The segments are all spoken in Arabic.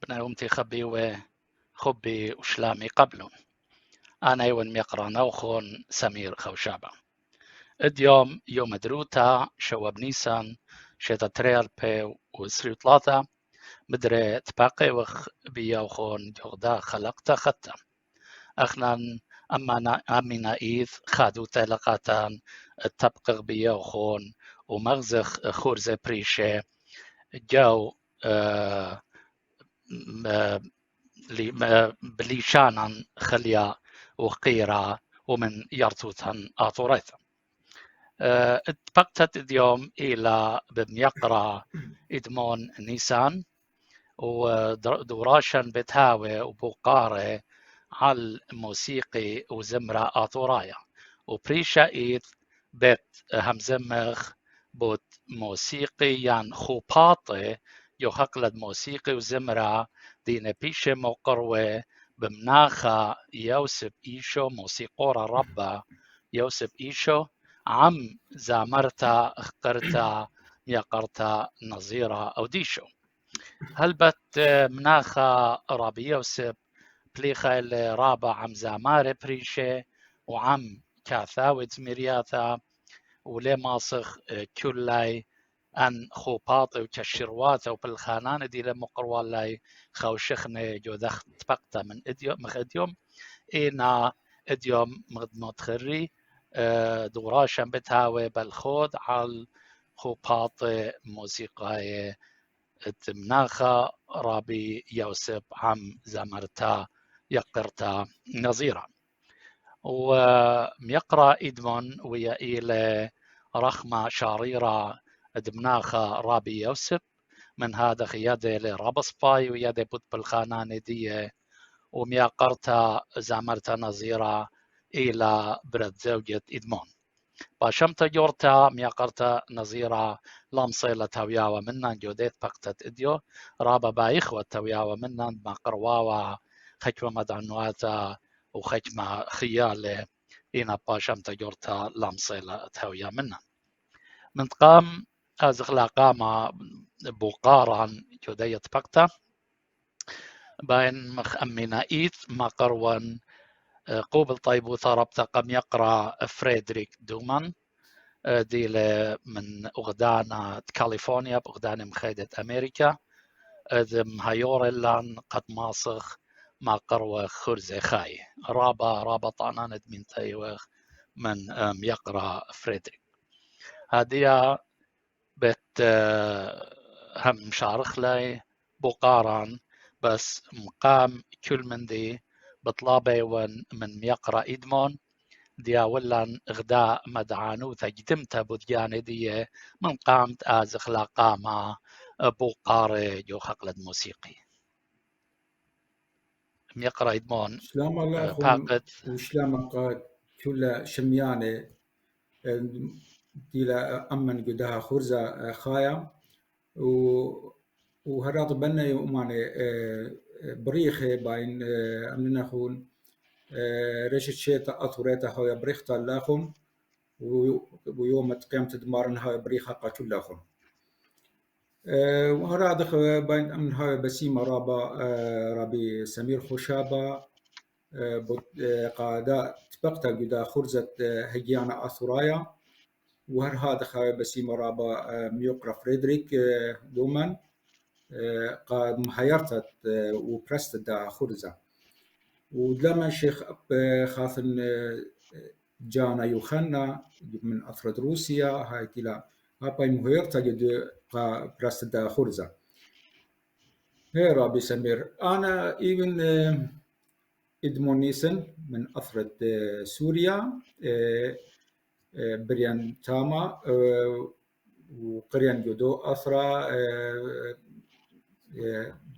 بناومتي خبي وخبي وشلامي قبلون أنا ونميقرا نوخون سمير خوشابة اليوم يوم دروتا شواب نيسان شتا تريال بي وسريو ثلاثة مدري تباقي وخ بيوخون جغدا خلقتا خطا أخنان أمنا إيث خادو تلقاتان التبقغ بيوخون ومغزخ خورزة بريشة جو بليشانا خليا وقيرا ومن يرتوتن آطوريثا اتبقتت اليوم إلى بميقرا إدمون نيسان ودوراشن بتهاوي وبوقاري على موسيقي وزمرة آطورايا وبريشا إيث بيت همزمخ بوت موسيقي يان خوباطي يحقلد موسيقي وزمرة دين بيشة مقروة بمناخة يوسف إيشو موسيقورة ربا يوسف إيشو عم زامرتا اخترتا ميقرتا نظيرة أو ديشو هلبت مناخة ربي يوسف بليخة الرابع عم زامارة بريشة وعم كاثاوة زميرياثا ولي ماسخ كلاي أن خوباطي وكشروات وبالخانان دي لما قروالاي خوشخني جودخ تبقتا من إديوم إينا إديوم مغدموت خري دوراشا بتهاوي بالخود على خوباطي موسيقى تمناخا رابي يوسف عم زمرتا يقرتا نظيرا وميقرا إدمون ويا إلى رخمة شاريرة دمناخة رابي يوسف من هذا خيادة لرابسباي ويادة بوت بالخانان دي وميقرتا زمرتا نظيرة إلى برد زوجة إدمون باشمتا جورتا ميقرتا نظيرة لامصيلة توياوة منان جوديت بقتت إديو رابا بايخوة توياوة منان ما قرواوة خكمة مدعنواتا وخكمة خيالة إنا باشمتا جورتا لامصيلة تويا منان من قام أزغلا قاما بوقاران جوديت بقتا باين مخ أمينا إيث ما قروان قوبل طيب وثربتا قم يقرأ فريدريك دومان دي من أغدانا كاليفورنيا بأغدانا مخيدة أمريكا ذم هايورلان قد ماسخ ما قروة خرزة خاي رابا طعنان من تايوخ من يقرأ فريدريك هذه بت هم شارخ لي بقاران بس مقام كل من دي بطلابي من يقرأ إدمون ديا ولان غداء مدعانو تجدمت بديان دي من قامت آزخ لا قاما بوقاري جو خقلد موسيقي ميقرأ إدمون شلام الله باقد وشلام كل شميانة ديلا أمن قدها خرزة خايا وهرات بنا يوماني بريخة باين أمنا خون رشت شيتا أطوريتا هاي بريختا لاخون ويوم تقيمت دمارن هاي بريخة قاتل لاخون وهرات باين أمن هاي بسيمة رابي سمير خوشابة قادة تبقتا قدا خرزة هجيانا أثورايا وهر هذا خاوي بسيمة رابا ميوقرا فريدريك دومان قاد مهيرتت وبرست دا خرزة ودلما الشيخ خاثن جانا يوخنا من أفراد روسيا هاي تلا هاي مهيرتا جد برست دا خرزة هي رابي سمير أنا إيفن إدمونيسن من أفراد سوريا بريان تاما وقريان جدو أثرا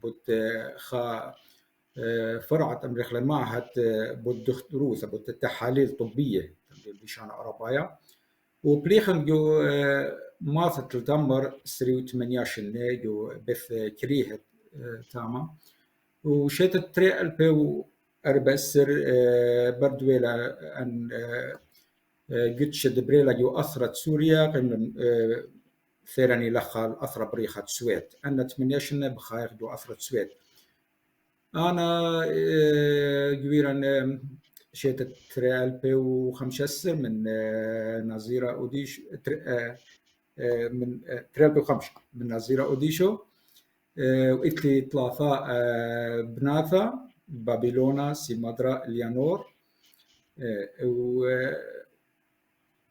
بود خا فرعت أمريخ المعهد بود دروس بود تحاليل طبية بشان أوروبايا وبليخن جو ماثت التمر سريو 8 جو بث كريه تاما وشيت التري البيو أربسر بردويلا أن قدش دبريلا جو أثرت سوريا قمن ثيراني لخال أثر بريخة سويت أن 8 بخايق جو أثرت سويت أنا جويران شيت تريالبي وخمسة من نظيرة أوديش من تريالبي وخمسة من نظيرة أوديشو وإتلي ثلاثة بناثا بابيلونا سيمادرا ليانور و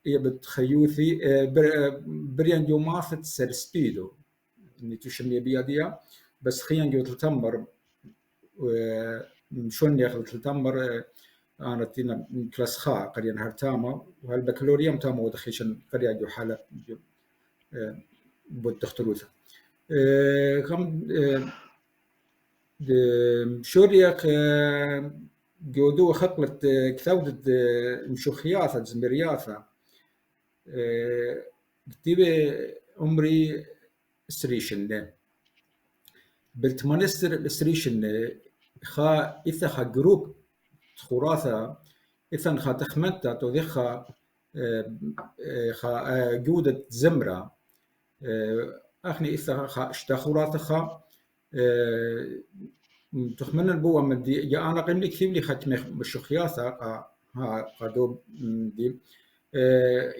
بتخيوثي بريان يوماثت سرسبيدو نتوشم يبياديا بس خيان جو تلتمر شون ياخذ تلتمر أنا تينا كلاس خا قريان هرتاما وهالبكالوريوم تاما ودخيشن قريان جو حالة بود دختروثا خم شورياك جودو خطلت كثودة مشوخياثة زمرياثة كتيبة عمري سريشن بالتمنستر السريشن خا إذا خا جروب خراثة إذا خا تخمنتا توذخا خا جودة زمرة أخني إذا خا اشتخراثة خا تخمن البوة من دي يا أنا قمني كثير لي ختم بشخياثة ها قدوب دي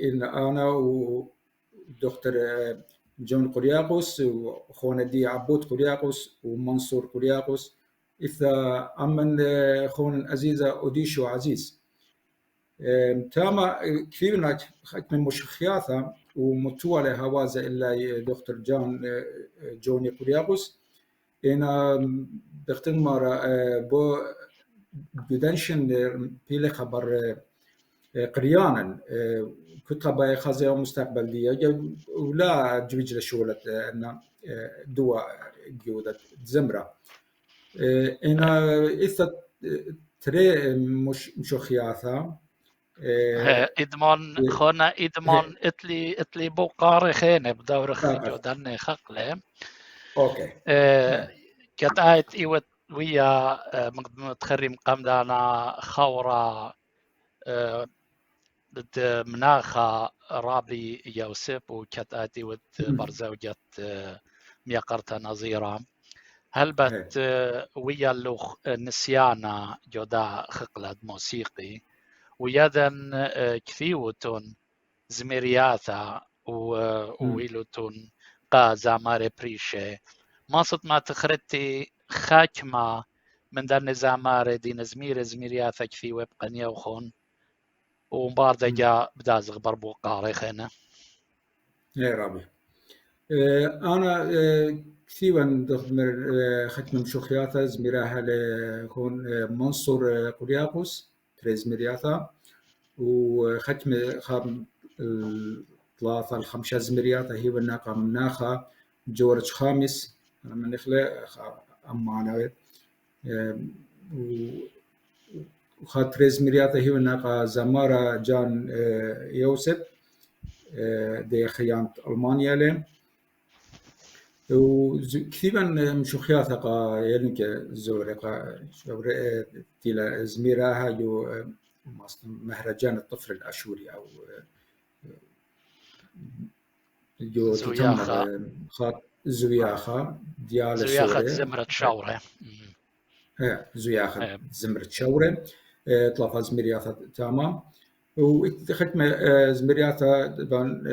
إن أنا ودكتور جون قرياقوس وخونا دي عبود قرياقوس ومنصور قرياقوس إذا أمن خون عزيزة أوديشو عزيز تاما كثير ختم مشخياثة ومتولى هوازة إلا دكتور جوني قرياقوس إنا دختن مرة بو بدنشن بيلي خبر قريانا كنت باي خازي مستقبل دي ولا جوج لشولة أن دوا جودة زمرة إنا إذا تري مش خياثة إدمان خونا إدمان إتلي بوقاري خينة بدور جودن خقلة أوكي كتايت إيوت ويا متخرم قمدانا خورة ضد مناخة رابي يوسف وكتايت إيوت برزوجة ميقرتا نظيرة هل بت ويا اللوخ نسيانا جودا خقلد موسيقي ويدن كثيوتون زميرياتا وويلوتون قازا ماري بريشي ماصت ما تخرتي خاكمة من دان زاماري دين زميرياتا كثي ويبقى نيوخون ومبارد جا بدازغ بربو قاري خينا يا رابي أنا كثيرا دخمر ختم مشوخياتا زميراها لكون منصور قرياقوس زميرياتا وختم خام الثلاثة الخمسة زميرياتا هي والناقة مناخة جورج خامس من نخلة أمانة وخاطر زميرياتا هي والناقة زمارة جان يوسف دي خيانة ألمانيا له وكثيرا مشوخياتا قا يلنك زورقا شورة تيلا زميراها جو مهرجان الطفل الأشوري أو جو زوياخا خاط زوياخا ديال زوياخا زمرة شورة زوياخا زمرة شورة طلافة زميرياتا تاما وختم زميرياتا بان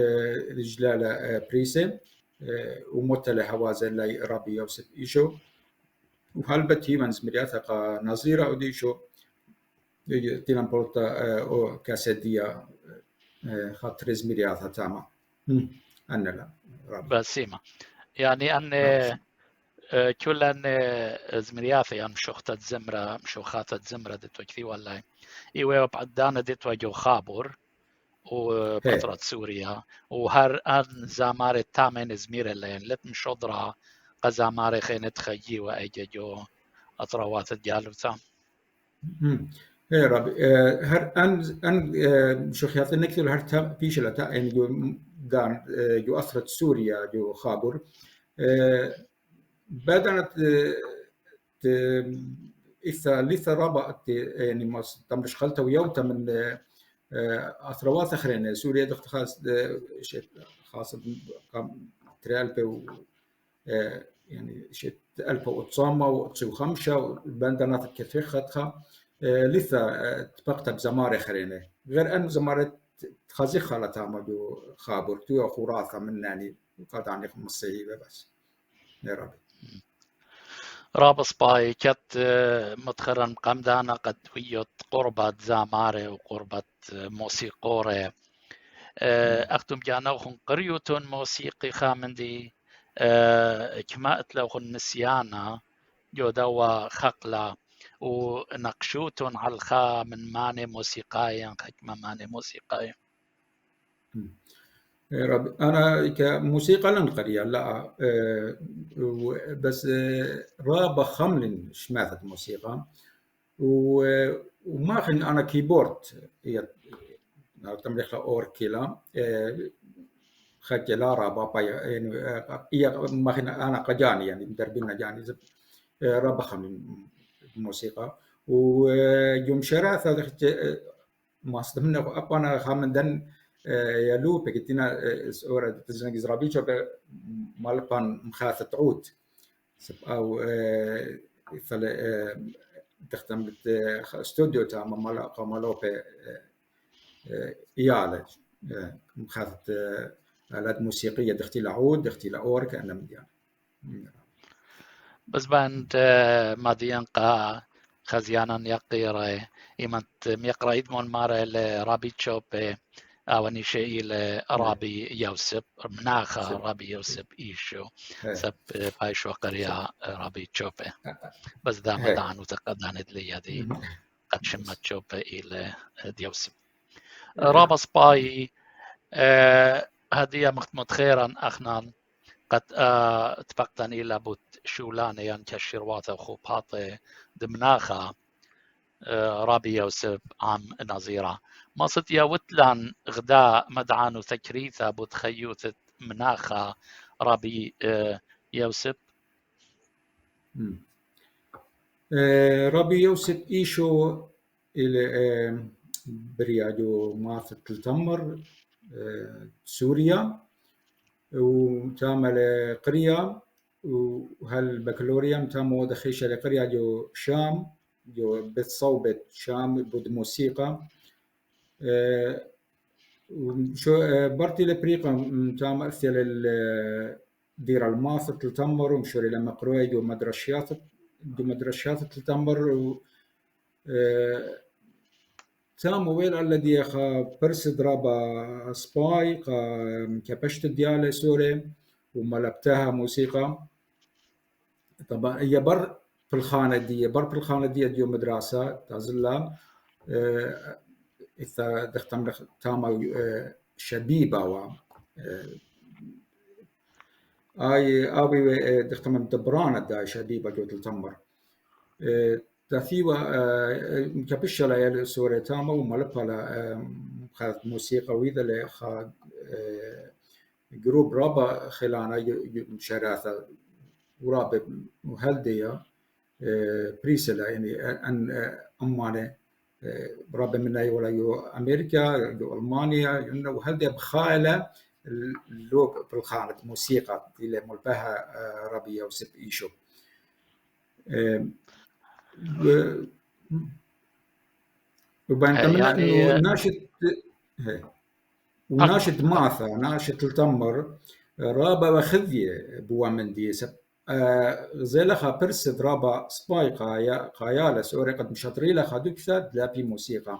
رجلالة بريسة ومتلة هوازة اللي رابي يوسف إيشو وهالبتي من زميرياتا قا نظيرة أوديشو تيلان بولتا أو كاسدية خاطر زميرياتا تاما أنا لا رابي بسيمة يعني أن كل أن زمرياثي يعني مشوخات زمرة دتو كثي ولا إيوه بعدانا دتو جو خابور وبطرة سوريا وهر أن زامار التامين زمير اللين لتم شضرة قزامار خينت خيي وأيجا جو أطروات الجالوتا إيه ربي هر أن شخيات النكتل هر تام بيشلتا يعني جو دان جو أثرت سوريا جو خابور بدأت إذا لسه رابط يعني ما تمرش خلته ويوتا من أثروات آخرين سوريا دخل خاص شيء خاص تريالبي يعني شت 1995 بندنات كثيختها لثا تبقت بزمارة خرينة غير أن زمارة تخزي خالتها مدو خابر تو خراثة من يعني قد عني مصيبة بس يا ربي رابس باي كت متخرن قمدانا قد ويوت قربة زامارة وقربة موسيقورة أختم جانوخن قريوتون موسيقي خامندي كما اتلوخن نسيانا يودوا خقلة ونقشوتون على الخا من ماني موسيقاي حكمة ماني موسيقاي يا رب أنا كموسيقى لن قرية لا بس رابة خملن شماثة موسيقى وما خن أنا كيبورد هي تملك أوركيلا خجلا رابا يعني هي ما خن أنا قجاني يعني مدربين جاني رابة خملن موسيقى ويوم شراثة ما استمنا أقوانا خامندن يلو بكتنا سورة تزنق زرابيشة مالبان مخاثة عود أو تختم استوديو تاع مالا قاملو إيالة مخاثة آلات موسيقية دختي لعود دختي لأور كأنها مديان بس باند ماديان قا خزيانا يقيرة إيمانت ميقرا إدمون مارا لرابي تشوبي أواني شيء لرابي يوسف مناخا رابي يوسف إيشو سب بايشو قريا رابي تشوبي بس ذا مدعن وتقدان لي دي قد شمت تشوبي إلى ديوسف رابس باي هدية مختمت خيرا أخنان قد اتفقتني لابد شولاني يعني كشيرواتا وخوباطي دمناخا رابي يوسف عام نظيرة ما صد يوتلان غداء مدعان وثكريثة بتخيوت مناخا رابي يوسف رابي يوسف إيشو إلى برياجو ماث التمر سوريا وتعمل قرية وهالبكالوريا تامو دخيشة لقرية جو شام جو بتصوبة شام بود موسيقى شو برتي لبريقة تام أثير دير الماث تلتمر ومشوري لما قروي جو مدرشيات تلتمر تام ويل الذي خا برس درابا سباي كبشت ديالة سوري وملبتها موسيقى طبعا هي بر في الخانة دي ديو مدرسة تازلا إذا دختم تاما شبيبة و آي دختم دبرانة دا شبيبة جو تلتمر تثيوة كبشة لا سورة تاما وملبها لا خذت موسيقى وإذا لا خا جروب رابا خلانا شراثة ورابا مهلدية بريسلا يعني أن أمانة رابا منا ولا يو أمريكا يو ألمانيا إنه وهلدية بخالة اللوب بالخانة موسيقى اللي ملبها رابي يوسف إيشو وبنتمنى يعني إنه وناشد ماثا ناشد التمر رابا وخذية بوامندي زي لخا برسد رابا سباي قايالة سوري قد مشاطري لخا دوكسا لا في موسيقى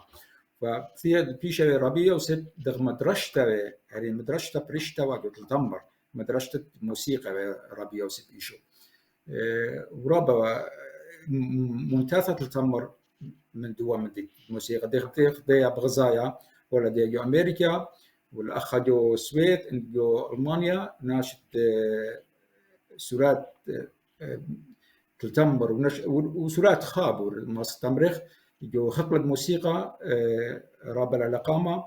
ففي بيشة ربيع وسد دغ مدرشتا يعني مدرشتا بريشتا وقت التمر مدرشتا موسيقى ربيع وسد إيشو ورابا ممتازة التمر من دوامندي موسيقى دي بغزايا ولا دي جو أمريكا والأخ جو السويد جو ألمانيا ناشد سورات تلتمر وسورات خابور مستمرخ جو خطلة موسيقى رابع العلاقامة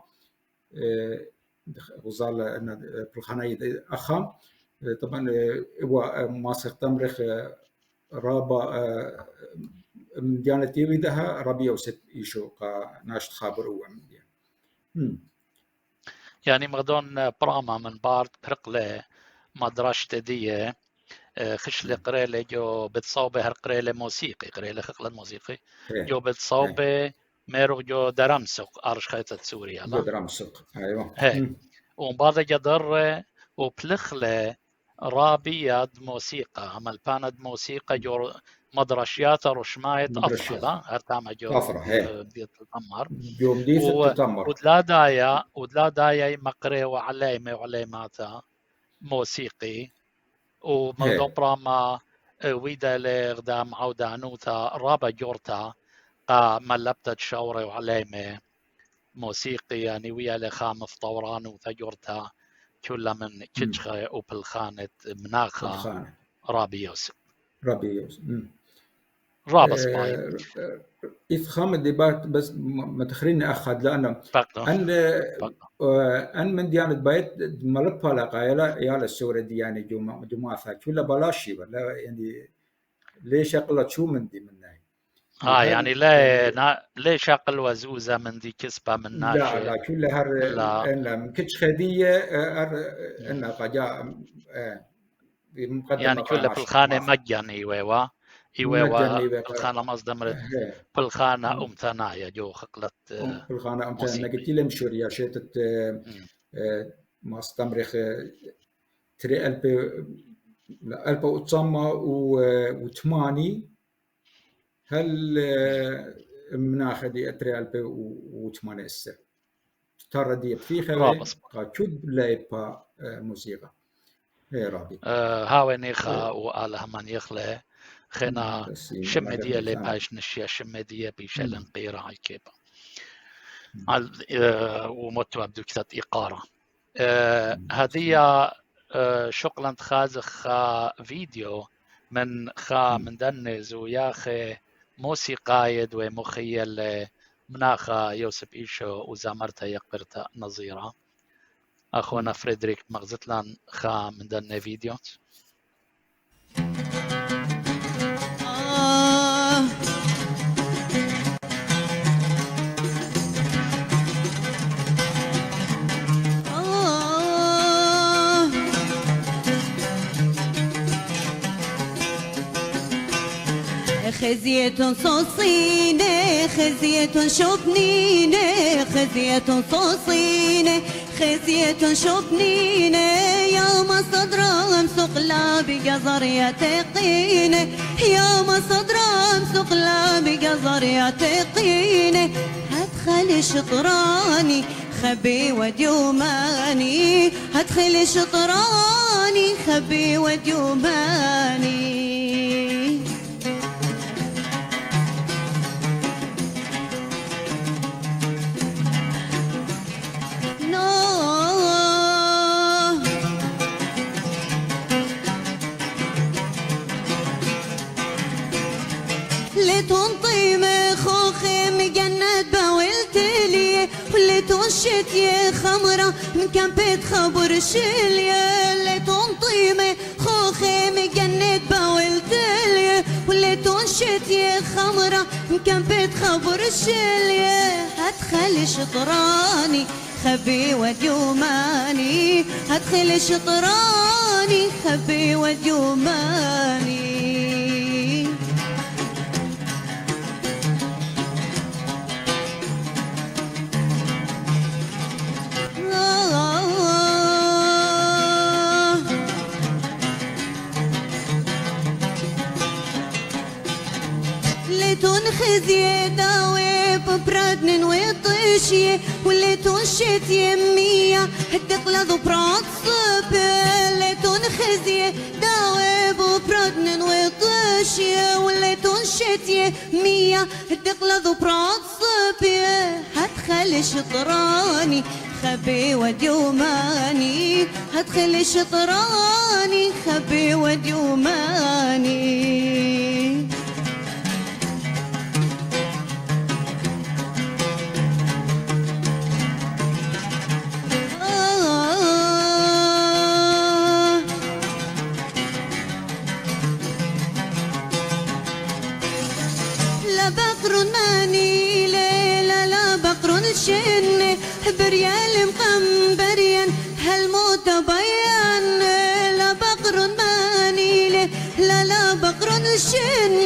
وظل أن بالخنايد أخا طبعا هو مصر تمرخ رابع مديانة تيويدها ربيع وست إيشو ناشد خابر هو مديان يعني مغدون براما من بارد برقلة مدرشة دي خشلة قريلة جو بتصوبة هالقريلة موسيقي قريلة خقلة موسيقي هي جو بتصوبة ميرو جو درمسق أرش خيطة سوريا جو لا درمسق ايوه هي وبعد جدر وبلخلة رابية موسيقى عمل باند موسيقى جو مدرشيات رشماية أفرة لا هرتعمل جو طفرة هي بديت تتمر جو مديث التتمر ودلا دايا مقري وعليماتا موسيقي ومدبرا ما ويدا لغدام عودانوتا رابا جورتا قا ملبتت شوري وعليمة موسيقي يعني ويا لخام فطوران وثجورتا كل من كتشخة وبالخانة مناخة رابي يوسف رابا سباي إفخام الديبات بس ما تخريني أخذ لأنه أن من ديانة بيت ملبها لقايلة يا السورة دي يعني جماعة كلها بلاشي ولا يعني ليش أقل شو من دي منها يعني لا ليش أقل وزوزة من دي كسبة من ناشئ لا كلها إن كتش خدية إن قجاء يعني كلها بالخانة مجاني ويوا بالخانة مصدمرت بالخانة أمتنايا جو خقلت بالخانة أمتنايا قلت لهم شوريا شيتت مصدمرخ تري ألبا وتصمى وثماني هل مناخدي أتري ألبا وثماني السر ترى دي في خير كود لايبا موسيقى هي رابي هاوي نيخا وآلها من يخلى خنا شمدية لباش نشيا شمدية بيشلن قيرة هاي كيبا ومتوا بدو كتات إقارة هذه شغلة خازخ فيديو من من دنز وياخي موسيقايد ومخيل مناخا يوسف إيشو وزامرتا يقرتا نظيرة أخونا فريدريك مغزتلان من دن فيديو خزية صوصينة خزية شبنينة خزية صوصينة خزية شبنينة يا مصدرام سقلا بقزر يتقينة يا مصدرام سقلا بقزر يتقينة هدخل شطراني خبي وديوماني هدخل شطراني خبي وديوماني شتي خمرة من كان بيت خبر شلية اللي تنطيمة خوخي مجنت باولتلية واللي تنشتي خمرة من كان بيت خبر شلية هدخل شطراني خبي وديوماني هدخل شطراني خبي وديوماني خزي داوي ببردن وطشي واللي تنشت يمية هدقلد براد صبي اللي تنخزي داوي ببردن وطشي واللي تنشت يمية هدقلد براد صبي هدخل شطراني خبي وديوماني هدخل شطراني خبي وديوماني بريال مقمبريا هالموت بيان لا بقر مانيله لا بقرن الشن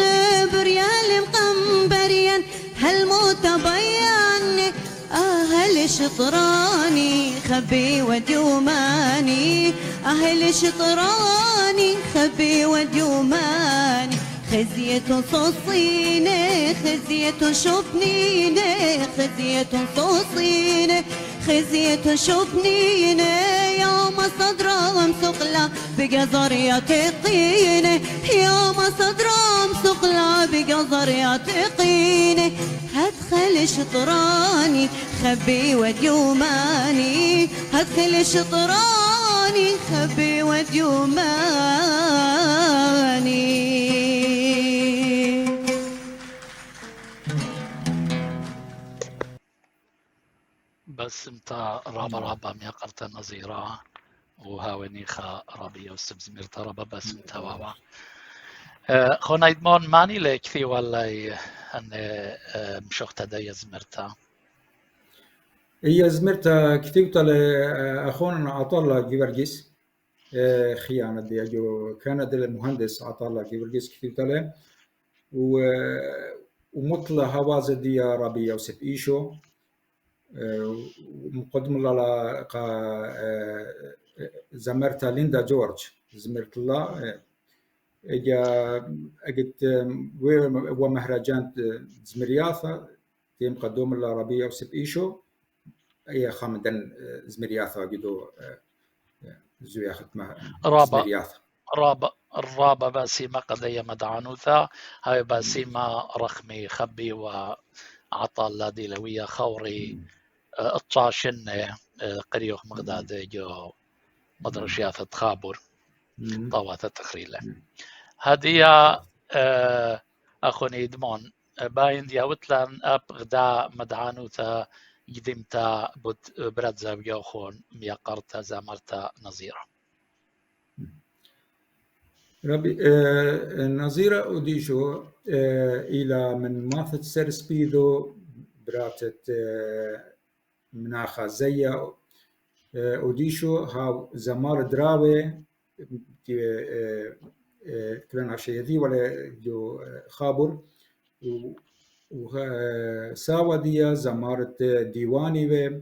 بريال مقنبريا هالموت بيان أهل شطراني خبي وديوماني أهل شطراني خبي وديوماني خزية صوصينة خزية شوفنينة خزية صوصينة خزية شوفنينة يا ما صدرها مسقلة بقزر يا تقينة يا ما صدرها مسقلة بقزر يا تقينة هدخل شطراني خبي وديوماني هدخل شطراني خبي وديوماني. بس انت رابا ميقرت نظيرة وهاونيخا رابي وسبزمير ترابا بس انت وابا خونا يدمون ماني لكثي ولا ان مشوخت دايا زمرتا هي زمرتا كتبتها لأخونا عطالة جيورجيس خيانة دياجو كان المهندس عطالة جيورجيس كتبتها له ومطلع هوازة ديا رابي يوسف إيشو مقدم الله زمرتا ليندا جورج زمرت الله اجت ومهرجان زمرياثا تيم قدوم الله ربي يوسف إيشو أي خامدن زمرياثا جدو زوياخت زمرياثا الرابة باسيما قضية مدعانوثا هاي باسيما رخمي خبي وعطى الله ديلوية خوري الطاشن قريوخ مغداد جو مدرشياثة خابر طوات التخريلة هذه أخوني دمون باين دياوتلان أب غدا مدعانوثا يدمتا برادزا بيوخون ميقرتا زامرتا نظيرة ربي نظيرة أوديشو إلى من ماثت سرسبيدو براتت مناخا زيا أوديشو هاو زمار دراوي كلنا شيء ولا جو خابر وساوا ديا زمارت ديواني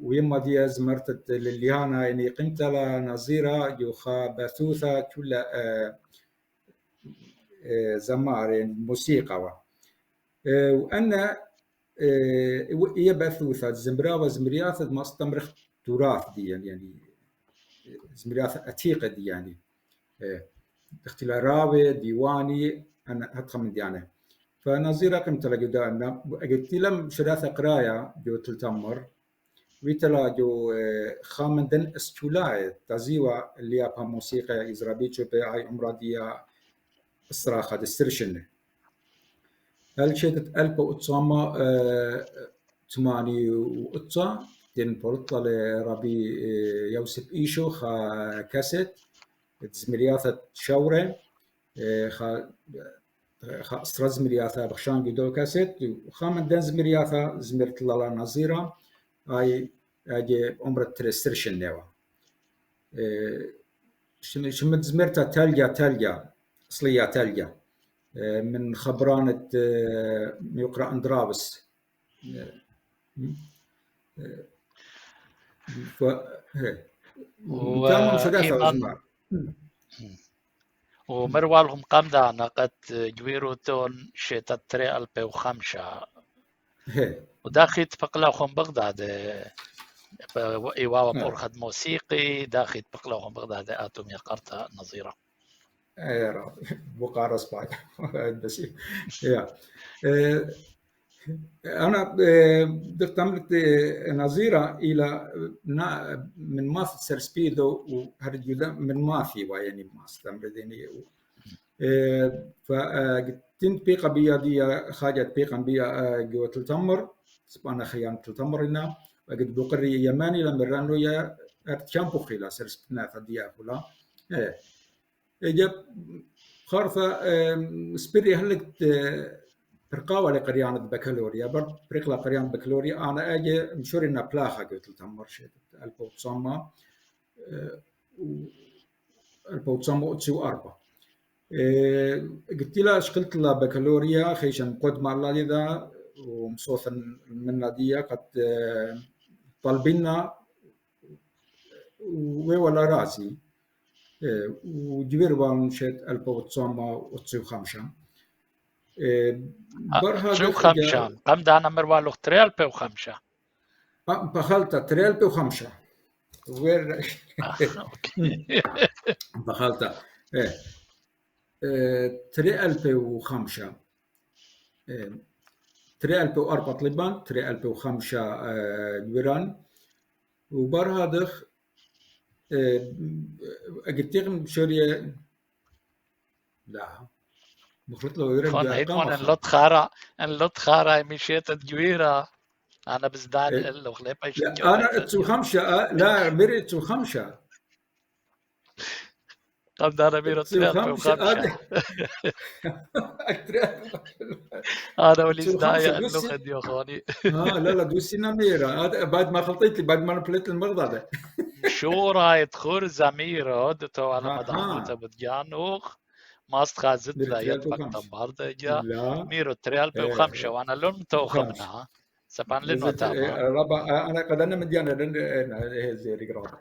ويما ديا زمرت لليانا يعني قمت لا نظيرة جو بثوثة كل زمار موسيقى وأنا هي بثوثة زمراوة زمرياث ما استمرخ تراث دي يعني زمرياث عتيقة دي يعني اختلاراوي ديواني أنا هتخمن ديانة فنظيرة قمت لقدامنا قلت لهم شراثة قراية جو تلتمر ويتلا جو خامندن استولاي تزيوا اللي أبها موسيقى إزرابيتشو بأي أمرادية الصراخة دسترشن هل شدت ألبا أتصامة تماني وأتصا تين بورطة لربي يوسف إيشو خا كاسيت زمرياثة شاورة خا أسرى زمرياثة بخشان جدو كاسيت وخامندن زمرياثة زمرت الله نظيرة أي أجي عمر الترسترشن نوا شمت زمرتها تلجا أصلية تلجا من خبرانة يقرأ أندرابس ومروالهم قمدا نقد جويروتون شتات تري ألبي وخمسة وداخل بقلاهم بغداد إيواوا بورخد موسيقي داخل بقلاهم بغداد آتوم يقرتا نظيرة بقارس باي بس يا أنا دقت نظيرة إلى من ماث سرسبيدو وهرجودا من ماثي ويعني ماث تمرديني فقتنت بيقة بيا دي خاجت بيقة بيا جوة التمر سبحان خيان التمر إنه وقد بقري يماني لما رانو يا أرتشامبو خيلا سرسبنا فديا فلا جاب خارثة سبيري هلك برقاوة لقريان بكالوريا برد برقلا قريان بكالوريا أنا أجي مشورنا بلاخة قلت التمر شيء 1900 1904 قلت لها شقلت لها بكالوريا خيشن قد مع الله ذا ومصوثا من نادية قد طالبينا ولا راسي وجبر بانشت 1905 برها شو خمسة قم دانا مروالو تريال بيو خمسة بخلطة تريال بيو خمسة وير بخلطة تريال بيو خمسة تريال بيو أربع طلبان تريال بيو خمسة جبران وبرها دخ أجتيغم بشورية لا مخلط له يرد كون هيدمون ان لوت خارا مشيت الجويرة انا بزدان له خليب ايش انا اتسو خمسة لا ميري اتسو خمسة قم دانا ميرو خمسة انا وليس دايا اللغة دي يا اخواني لا دوسينا ميرا بعد ما خلطيت لي بعد ما نبلت المرضى ده شو رايت خرزة ميرا دتو على مدعموتا بدجانوخ ما استخازت لا يدفق تنبارده جا ميرو تريال بيو خمسة وانا لون توخة منها سبان لنو تاما ربا انا قد انا مديانا هي زي رقرا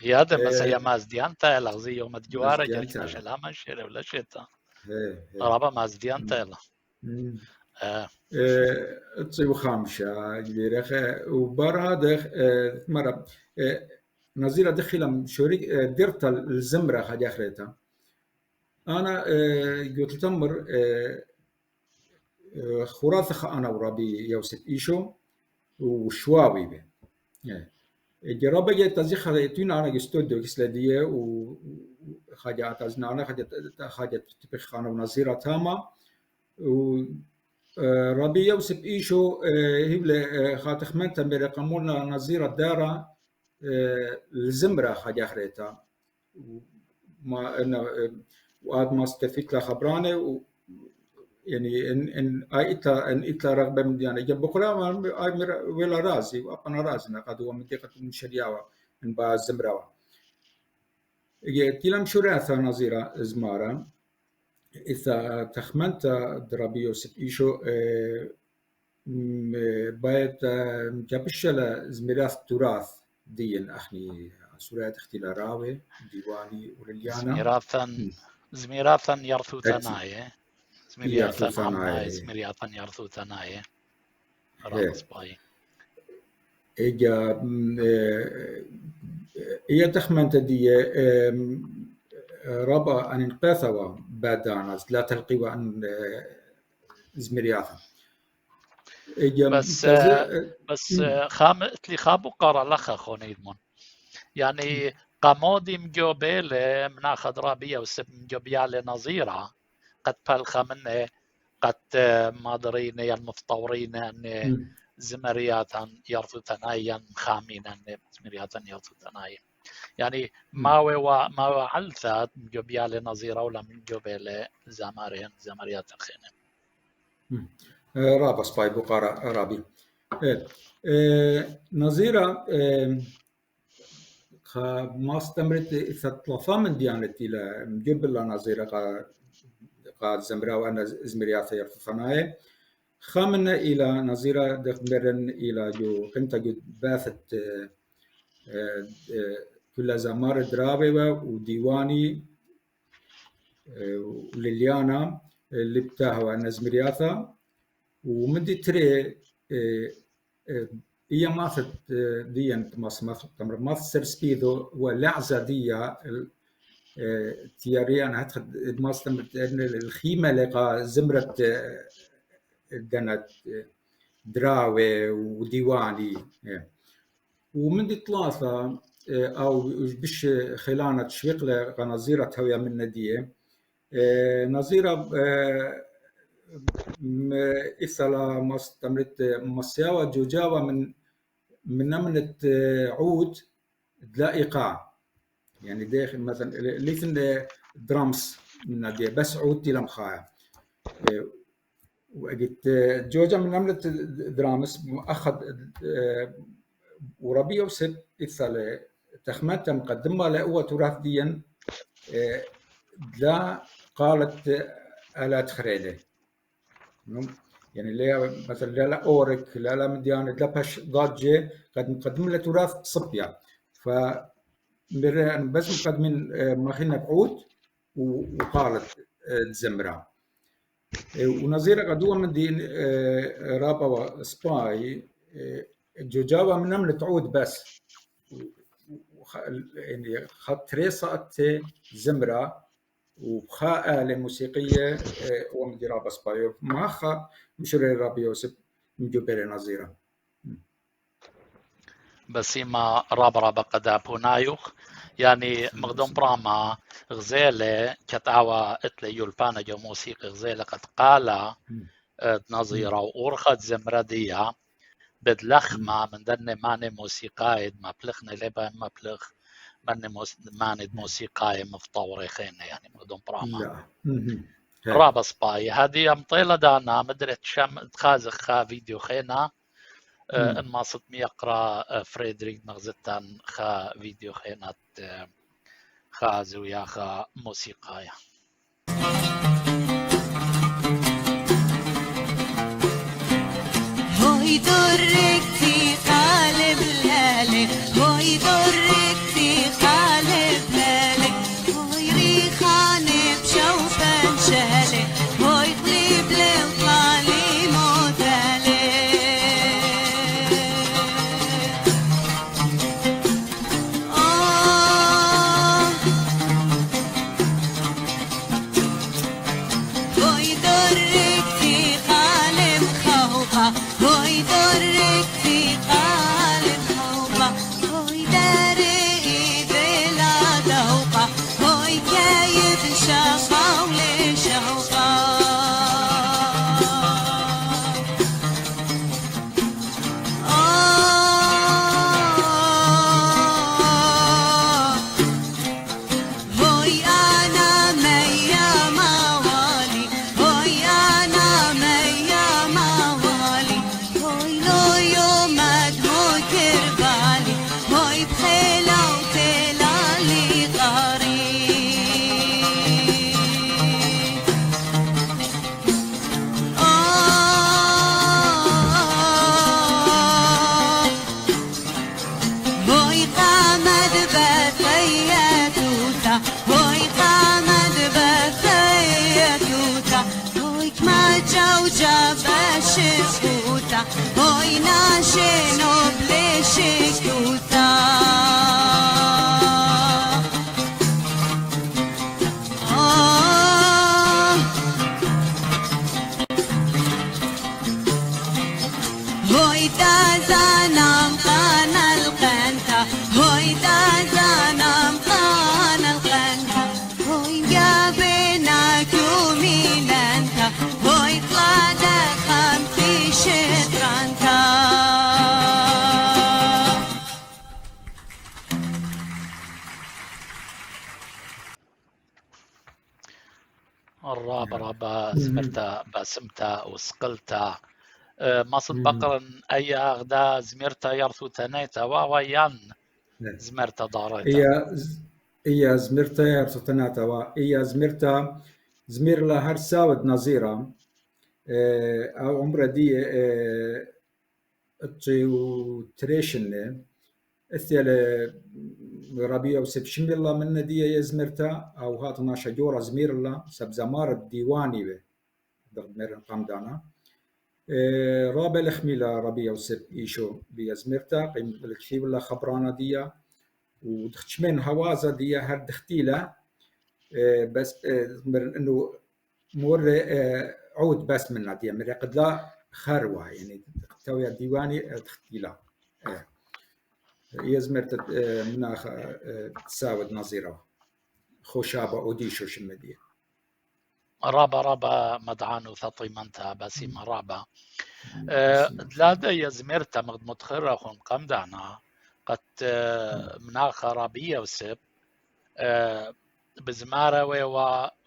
يا ده بس هي مازديانتا لغزي يوم الجوارة جريش ما شلاما شيري ولا شيتا ربا مازديانتا لا تصيب خامشة جليرخ وبرها دخ مرة نظيرة دخيلة شوريك ديرتا الزمرة خد آخرتها أنا قلت تمر خراثخ أنا وربي يوسف إيشو وشواوي به جرابة جت تزيخ تين أنا جستودو كسلدية وخاجة تزنا أنا خاجة تبخ أنا ونظيرة تاما و ربي يوسف إيشو هبل خاتخ من تمر قمونا نظيرة دارة الزمرة خاجة آخرتها ما أنا وقت ما استفدت لخبرانه يعني ان إتلا رغبة من يعني جنب بكرة ولا رازي وأنا رازنا قد هو منطقة من شريعة من بعض الزمرة تلام شراثة نظيرة زمارة إذا تخمنت درابي يوسف إيشو بايت مكبشة زميراث تراث دين أخني سوريات اختلا راوي ديواني ورليانا زميراثا يرثو ثنايا زميراثا عماي زميراثا يرثو ثنايا راس باي إجا إيا تخمنت دي ربا أن انقاثوا بادانز لا تلقيوا عن زميراثا بس خامت لي خابو قرا لخ خونيدمون يعني قمودي مجوبيلة مناخد رابية وسب مجوبيالة نظيرة قد فالخا منه قد مادرين المفطورين أن زمرياتا يرثو ثنايا خامين أن زمرياتا يرثو ثنايا يعني ما وعلثات مجوبيالة نظيرة ولا مجوبيلة زمريات الخينة رابا سباي بقارة رابي نظيرة ما استمرت ثلاثة من ديانتي لمجبل نظيرة قاد زمرا وأنا زمريات يرفضناي خامنا إلى نظيرة دخبرن إلى جو كنت جو باثت كل زمار درابة وديواني وليليانا اللي بتاعه أنا زمرياتا ومدي تري هي ماثت ديان ما سرسبيدو ولعزة ديا تياري أنا هتخد ما استمرت الخيمة لقى زمرة دنت دراوي وديواني ومن دي ثلاثة أو بش خلانة شيقلة نظيرة هوية من ندية نظيرة إثلا ما استمرت مسياوة جوجاوة من نمنة عود لا إيقاع يعني داخل مثلا ليثن درامز من دي بس عود تلم خايا وقلت جوجا من نمنة درامز أخذ وربي يوسف إثلا تخمنت مقدمة لقوة تراث ديا لا قالت آلات خريدة يعني لا مثلا لا أورك لا مديانة لا باش ضاجة قد مقدم له تراث صبيا ف بس مقدمين ماخينا بعود وقالت الزمرة ونظيرة قدوة من دين رابا وسباي جوجاوا من نملة تعود بس يعني خط ريصة زمرة وخاء آلة موسيقية ومدي رابا سباي ما خا مشري رابي يوسف من جبل نظيرة بسيما رابا قدا بونايوخ يعني مقدم براما غزالة كتعوى اتلي يلبانا جو موسيقى غزالة قد قالا نظيرة وأورخت زمردية بدلخمة من دن ماني موسيقايد ما بلخنا لبا ما بلخ ماني موسيقاي مفطوري خينا يعني مقدم براما رابا سباي هذه مطيلة دانا مدرت شم تخازخ فيديو خينا ان ما صدت يقرا فريدريك مغزتان خا فيديو خينات خا زويا خا موسيقايا هوي درك في قالب لالي هوي درك في قالب لالي هوي ريخاني بشوفن شالي هوي قليب لوطالي موتالي هوي درك في قالب خوخة هوي درك في قالب خوخة هوي داري بلا دوقة هوي كايب شاقة ولشوقة هوي أنا ميا موالي هوي أنا ميا موالي هوي لو يوم أدهو كربالي هوي بخيلة وتلالي غاري هوي قامد بثياتوتا هوي قامد بثياتوتا هوي كما جوجا بشكوتا هوي ناشينو بلشكوتا هوي دازانام قانا القنتا هوي دازانام قانا القنتا هوي جابنا كومين انت هوي طلع دخم في شطرانتا رابا زمرتا باسمتا وسقلتا ما صد بقرن اي اغدا زمرتا يرثو تنيتا ويان زمرتا داريتا إيا زمرتا يرثو تناتا إيا زمرتا زمير لا هر ساود نظيرة أو عمر دي اتشيو تريشن اثيال ربيع وسبشم الله من دي يزمرتا أو هاتنا شجورة زمير الله سب زمار الديواني به دغمر قمدانا رابع الخميلة ربيع وسب إيشو بيزمرتا قيم الكثير الله خبرانا ديا ودخشمين هوازة ديا هر دختيلة بس إنه مور عود بس من ديا من قد لا خروة يعني تويا ديواني دختيلة يزمرت مناخ تساود نظيرة خوشابة وديشو شمدية رابا مدعانو ثطي منتا باسيما رابا دلادا يزمرتا مغد متخرة خون قمدانا قد مناخ رابية وسب بزمارة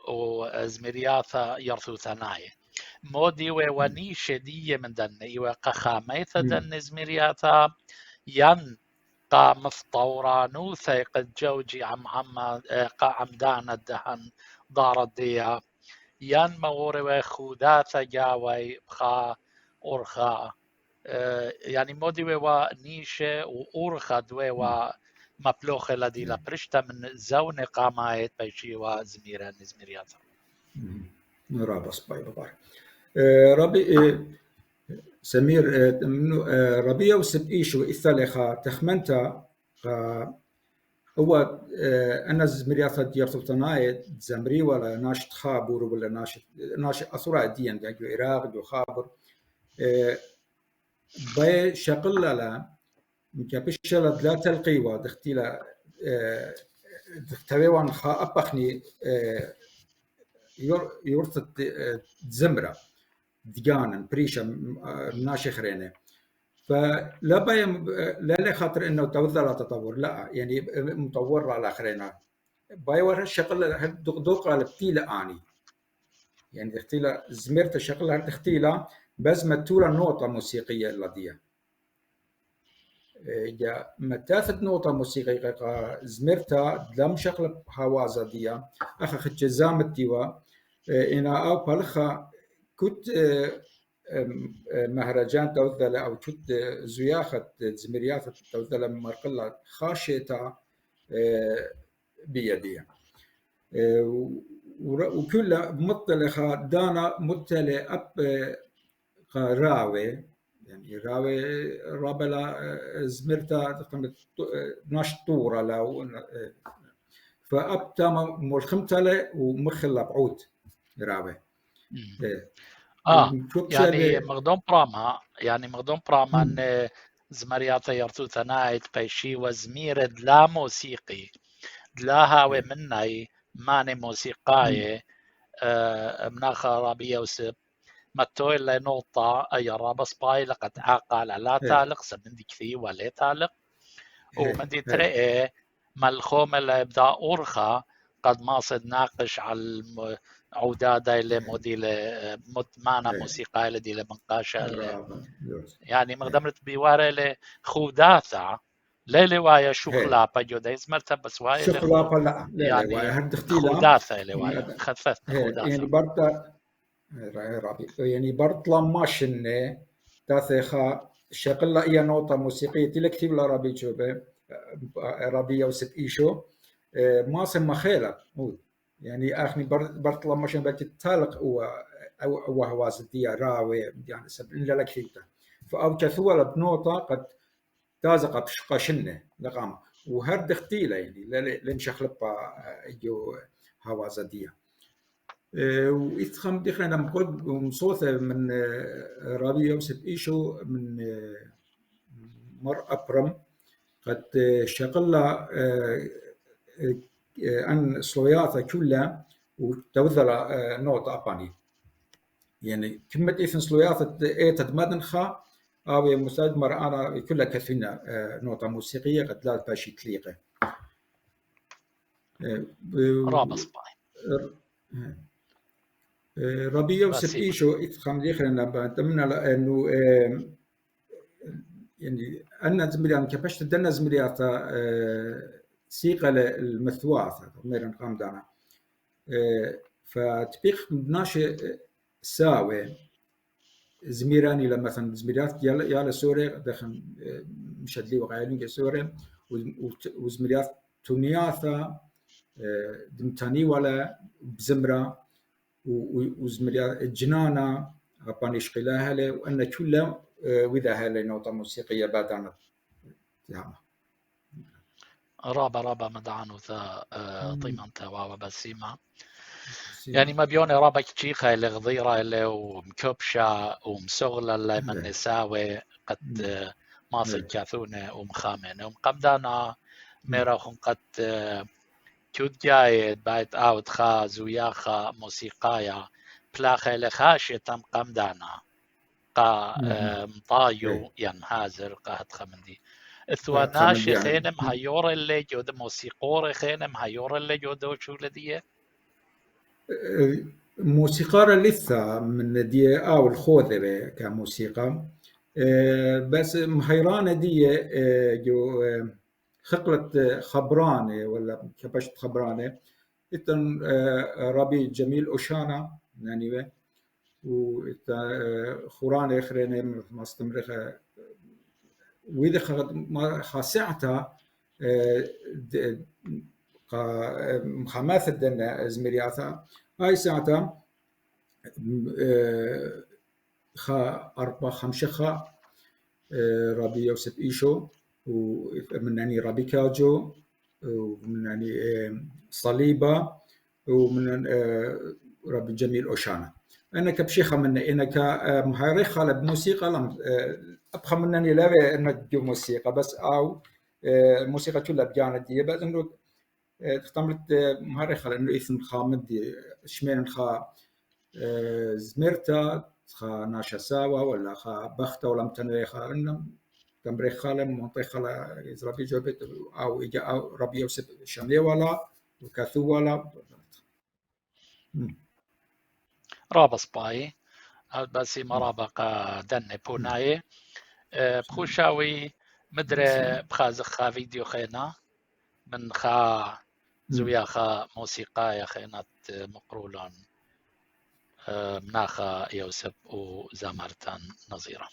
وزمرياثا يرثو ثناي مودي ونيشة دي من دن وقخاميثة دن زمرياثا ين قام فطورا نوثي قد جوجي عم دانا الدهن دار الديا ين مغوري خوداثا جاوي بخا أورخا يعني مودي نيشة وأورخا دوي مبلوخ الذي لا برشتا من زون قامايت بيشي وزميرا نزميريات رابس باي ببار ربي سمير ربيع وسبئيش وإثالخا تخمنتا هو أنا زمريات ديارتو تنايت زمري ولا ناشط خابر ولا ناشط أثراء ديان جو إراق جو خابر باي شقل لا مكابشلا لا تلقيوا دختيلا دختويوان خا أبخني يورث زمرة ديانا بريشة ناشخرينه فلا باي لا خاطر انه توذر تطور لا يعني مطور على اخرنا باي ورا الشغل دوق على بتيله اني يعني اختيلا زمرت الشغل اختيلا بس متولا نقطه موسيقيه لديها يا متاثت نقطه موسيقيه زمرتا دم شغل حوازه ديا اخ خجزام التيوا انا او بالخا كنت مهرجان توذل او كنت زياخه زمريات توذل مرقله خاشيتا بيديا وكل مطلقه دانا متلي اب راوي يعني راوي رابلا زمرتا ناشطوره لو فاب تام ملخمتله ومخله بعود راوي يعني مغدوم براما ان زمريات يرتو ثنايت بيشي وزمير دلا موسيقي دلا هاوي مني ماني موسيقاي مناخ رابية وسب متوي اللي نقطة أي رابس باي لقد عاقل لا تالق سمندي كثي ولا تالق ومندي ترئي ملخوم اللي يبدأ أورخا قد ما صد ناقش على عودة اللي مودي معنى موسيقى اللي دي منقاشة يعني مقدمت بيواري لخوداثا ليلي وايا شوخلا باجو دايز مرتبس وايا شوخلا لا يعني خوداثا اللي وايا خففت خوداثا يعني برتا يعني برت لماشن تاثيخا شغل إيا نوتة موسيقية تلكتيب لرابي شوبه رابي يوسف إيشو ما سمى خيلة يعني أخني برت لماشن بتتالق أو هوازتية راوي يعني سبعين للكتيبة فأو كثوة بنوتة قد تازق بشقاشنة لقامة وهرد اختيلة يعني لنشخلبها جو هوازتية وإثخم دخلنا مقود ومصوثة من رابي يوسف إيشو من مر أبرم قد شغل أن سلوياثا كلها وتوذل نوت أباني يعني كلمة إثن سلوياثا تدمدنخا أو مستدمر أنا كلها كثيرنا نوتة موسيقية قد لا باشي كليقة رابص باي ربي يوسف إيشو إتخام ديخلنا بنتمنى إنه يعني أن زميلان كبشت دنا زميلات سيقة المثواث ميرن قام دانا فتبيخ بناشي ساوي زميراني لما مثلا زميلات يالا سوري دخل مشدلي وقايلين سوري وزميلات تونياثا دمتاني ولا بزمرة وزمريات الجنانة أبانيش قلاها له وأن كلهم وذا هاي نوتة موسيقية بعدنا ياما رابا مدعانو ذا طيمان تواوا بسيمة يعني ما بيوني رابا كتشيخة اللي غضيرة اللي ومكبشة ومسغلة اللي من نساوي قد ماصل كاثونة ومخامنة ومقبدانا ميراخون قد كود جاي بايت اوت خا زوياخا موسيقايا بلاخي لخاشي تم قمدانا قا مطايو ينهازر قاهد خمندي الثواناشي خينم هايور اللي جود موسيقور خينم هايور اللي جود شو لديه موسيقار لسه من دي او الخوذبه كموسيقى بس مهيرانه دي جو خقلة خبرانة ولا كبشت خبرانة إتن ربي جميل أوشانا يعني و خورانة خرينة مستمرة وإذا ما خاسعتها خماثة دنا زمرياثا هاي ساعتها خا 4-5 خا ربي يوسف إيشو ومن يعني ربي كاجو ومن يعني صليبة ومن ربي جميل أوشانا أنا كبشيخة من إنك مهارخة لبموسيقى لم أبخى منني لا إنك جو موسيقى بس أو موسيقى كلها بجانب دي بس إنه اختمرت مهارخة لأنه إثم خامد دي شمين خا زمرتا خا ناشا ساوا ولا خا بختا ولا متنوي خا إنه تمري خالم منطقة خلا إزرابي جوبت أو إجا أو ربي يوسف شامي ولا وكاثو ولا رابس باي بس مرابقة دن بوناي بخوشاوي مدري بخاز خا فيديو خينا من خا زويا خا موسيقى يا خينات مقرولان مناخا يوسف وزامرتان نظيرة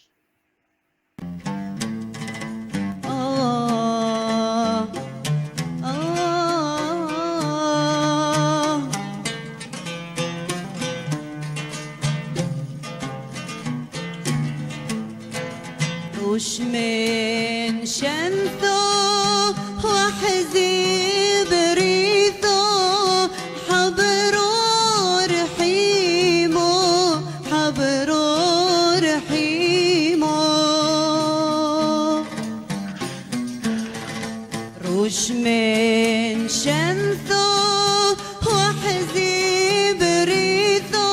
وش من شنثو وحزي بريثو حبرو رحيمو حبرو رحيمو روش من شنثو وحزي بريثو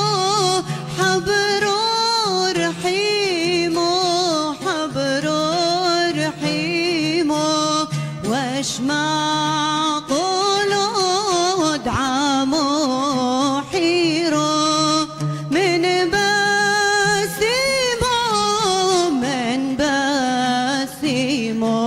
حبرو رحيمو واشمع قولوا دعامو حيرو من باسيمو من باسيمو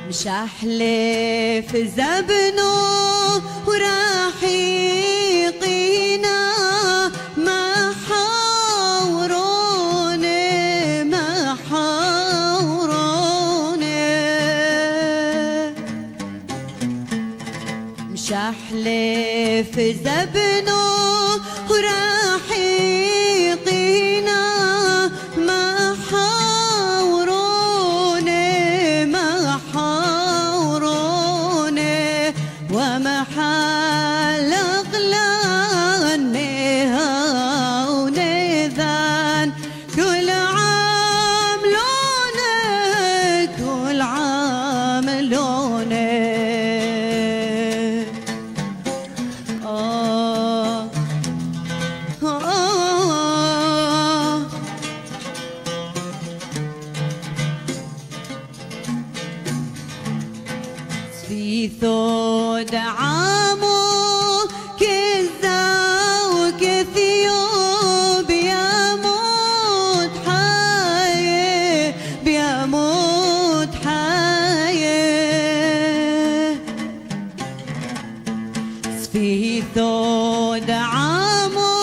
مش أحلف زبنو وراح يقينا ما حاوروني ما حاوروني مش أحلف زبنو وراح يقينا ما حاوروني ما حاوروني ومحل أغلانها ونذان كل عام لونك كل عام لونك في ثود عامو كذا وكثيوب يموت حي بيموت حي في ثود عامو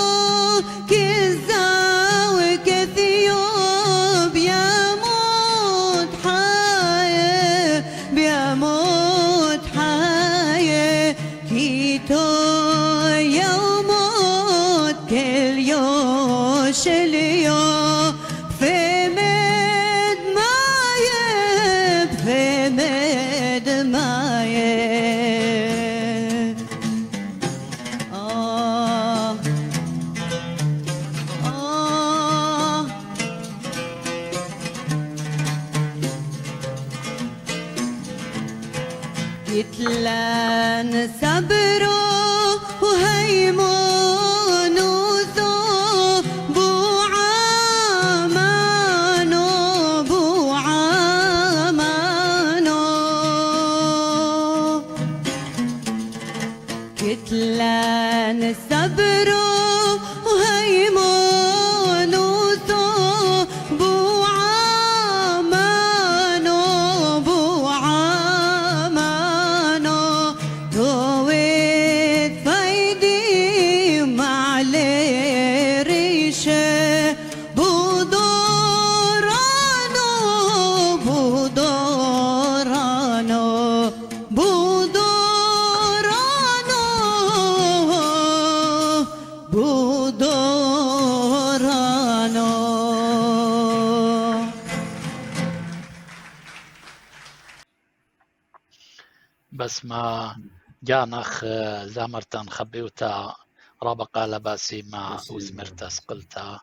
كذا وكثيوب يموت حي بيموت حي كيتو يوموت كل يوش اليوم في مد مايب في مد مايب يتلان صبرو وهيمون وذوب وعامانو بوعامانو بس ما جانخ زامرتن خبيوتا رابا قال باسي ما وزمرتا سقلتا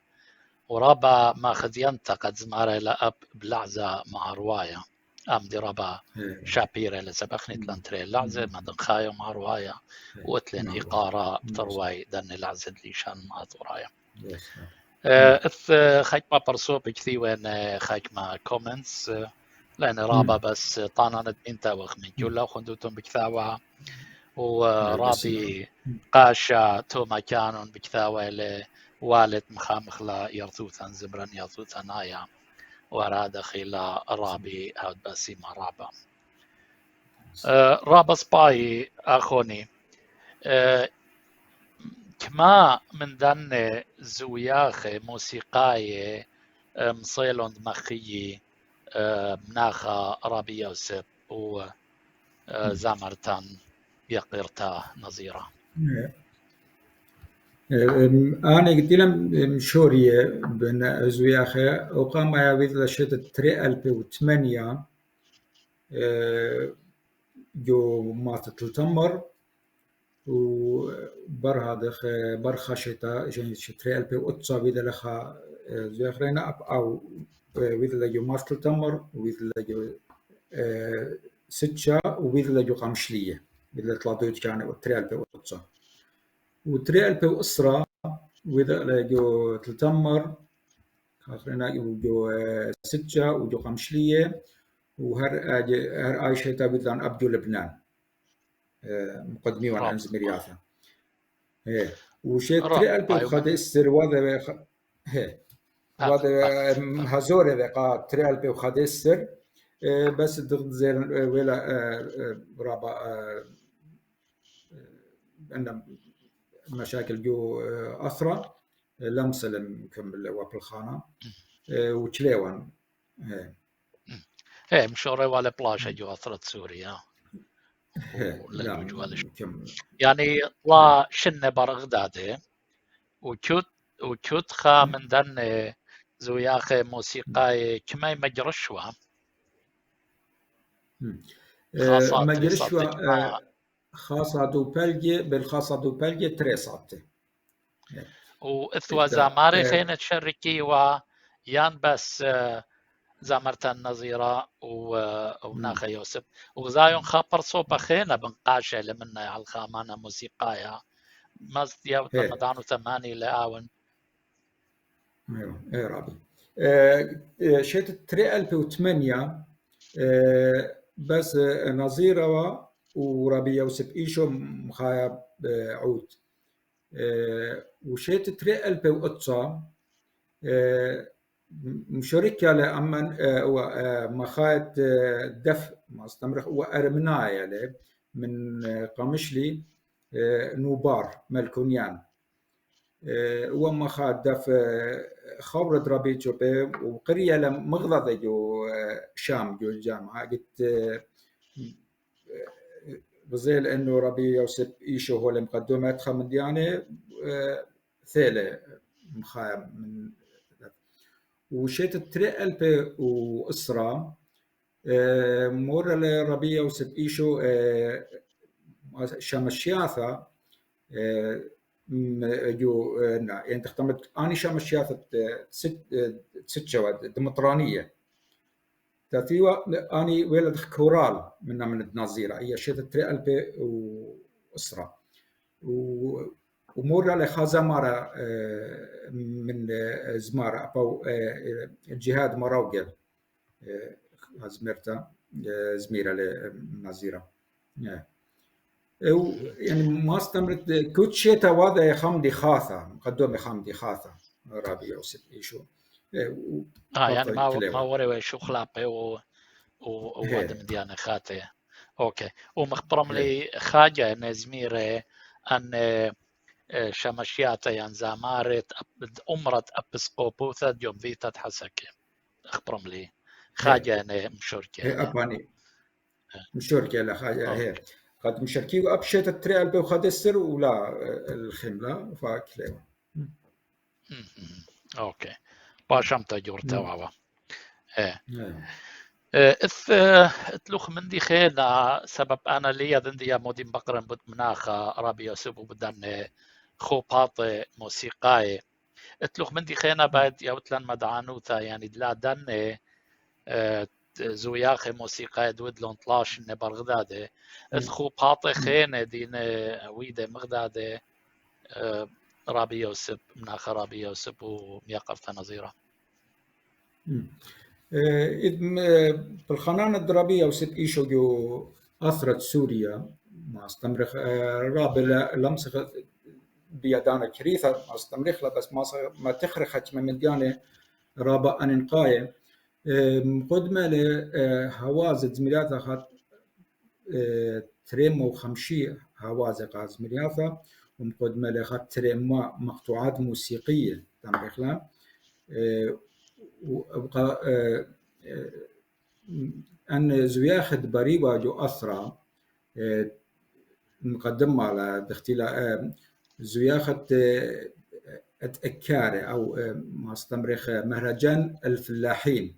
ورابا ما خدينتا قد زمارة لأب بلعزة مع رواية دي رابا شابيرة لسبخني تلانتري لعزة ما دنخايا مع رواية واتلن إقارة بترواي دن لعزة ليشان مع ضرايا اث خايك ما برسو بكثي وين خايك ما كومنتس لأن رابا بس طانانت بنتا وخمين كلها وخندوتهم بكثاوة ورابي قاشا توما كانون بكثاوة لوالد مخامخلا يرثوثا زبرا يرثوثا نايا وراد خيلا رابي هاد باسي ما رابا رابا سباي أخوني كما من دن زوياخ موسيقاي مصيلون دمخي مناخا رابي يوسف وزامرتان يقيرتا نظيرة أنا قلت لهم مشورية بين زوياخة وقام يعيد لشيت 2008 جو ماتت التمر وبرهادخ برخشتا جن شتري 2008 ويدا لخا زوياخرينا أو ويدا لجو ماتت التمر ويدا لجو ستشا ويدا لجو قمشلية ويدا تلاطيوت كان 2008 وتري 2010 ويدا لجو تلتمر خاطرنا جو ستشا وجو قمشلية وهر عايشة تابدلان أبدو لبنان مقدمي وان أنز مرياثة وشي تري 2011 وهذا هزوري بقى تري 2011 بس زين ولا رابع عندنا مشاكل جو أثرة لم سلم كمل وبالخانة وشليوان مشوري ولا بلاشة جو أثرة سوريا يعني لا شنة برغداده وكوت خا من دن زوياخي موسيقى كما مجرشوا مجرشوا خاصة دو بلجي بالخاصة دو بلجي تريساتي وإثوى زاماري خينة شركي ويان بس زامرتان نظيرة وناخا يوسف وغزايون خابر صوبة خينة بنقاشة لمنا على الخامانة موسيقايا مازد يوت رمضان وثماني لآون ايوه ايه رابي شيت تري 2008 بس نظيرة ورابي يوسف إيشو مخايب عود وشيت تري 2009 مشاركة لأمن ومخايت دف ما استمرخ وأرمنايا من قمشلي نوبار ملكونيان وما خاد دف خبرة ربي جوبي وقرية لمغضة جو شام جو الجامعة قلت بزيل إنه ربي يوسف إيشو هو المقدمات خمديانة ثيلة مخايم من وشيت تري 2010 مور لربي يوسف إيشو شمشياثة جو يعني تختمت أنا شمشياثة ست شواد ديمقراطية تثيوا أنا ولد كورال من النظيرة هي شيت تري 2010 ومورا لخازمارة من زمارة أو الجهاد مراوغل زميرتا زميرة للنظيرة يعني ما استمرت كنت شيتا وضع خمدي خاثة مقدمة خمدي خاثة رابي يوسف إيشو يعني ما وري شو خلاقي وهذا مديانة خاطئ أوكي ومخبرم لي خاجة إن زميرة أن شمشياتا يعني زامارت أمرت أبسقوبوثة جوم فيتا حسكي أخبرم لي خاجة أنا مشاركة أباني مشاركة لخاجة هي قد مشاركي وأبشت التريال بوخدسر ولا الخملة فاكلة أوكي باشم تجور تواوا إث تلوخ من دي خينا سبب أنا لي ذندي مودين بقرن بد مناخا رابي سبو بدن خو باطي موسيقاي اتلوخ من دي خينا بعد يوتلن مدعانوتا يعني دلا دن زوياخي موسيقاي دودلون طلاش إن برغدادة خو باطي خينا دين ويدة مغدادة رابي يوسف مناخا رابي يوسف وميقرتا نظيرة. بالخنانة الضربية وست إيشو جو أثرت سوريا ما استمرخ رابع لمسخ بيدانا كريثة ما استمرخ لا بس ما تخرخت من مديانة رابع أنقاية مقدمة لهواز زميلاتها خد تريم وخمشي هواز غاز زميلاتها ومقدمة لخد تريم مقطوعات موسيقية تمرخ لا وابقى أن زوياخد بريبا جو أسرى مقدمة على دختيلا زوياخد أتأكاري أو ما استمرخ مهرجان الفلاحين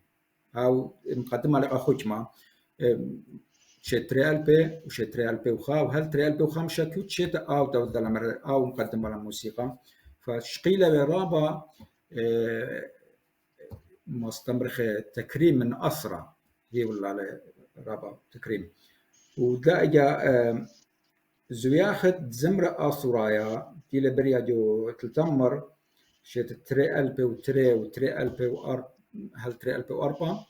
أو مقدمة على أخوجما شتريال بي وشتريال بي وخا وهل تريال بي وخمسة كوت شت أو تودل أو مقدمة على الموسيقى فشقيلة برابا مستمرخ تكريم من أسرى هي ولا على رابع تكريم ودا إجا زوياخد زمرة أسرايا كيلا بريا جو تلتمر شت تري ألبي وتري ألبي وأرب هل تري ألبي وأربعة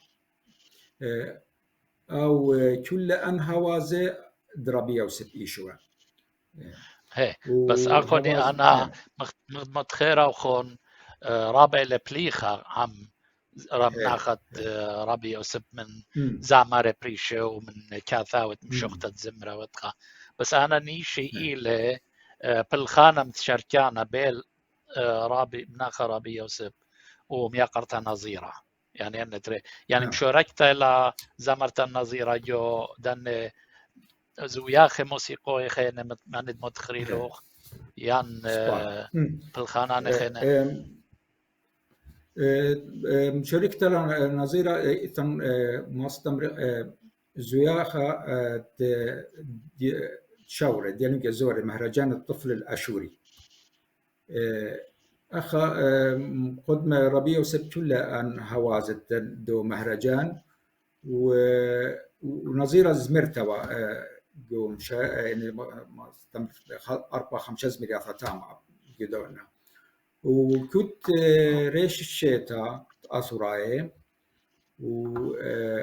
أو كل أن هوازي درابية وست إيشوا هي بس أخوني أنا متخيرة وخون رابع لبليخة عم ناخد ربي يوسف من زعمر بريشة ومن كاثاوت مشوختة زمرة وتخا بس أنا نيشي إلى بالخانة متشاركانا بيل رابي مناخ ربي يوسف وميقرتا نظيرة يعني أنا تري يعني مشاركته إلى زمرتا النظيرة جو دن زوياخي موسيقى خينا من متخريلوخ يان بالخانة نخينا شركة نظيرة إثن مستمر زياخة شاورة ديالهم كزور مهرجان الطفل الأشوري أخا قدم ربيع وسبتولا أن هوازت دو مهرجان ونظيرة زمرتوا جو يعني مستمر 4-5 مليار تام جدولنا وكنت ريش الشتاء أسراي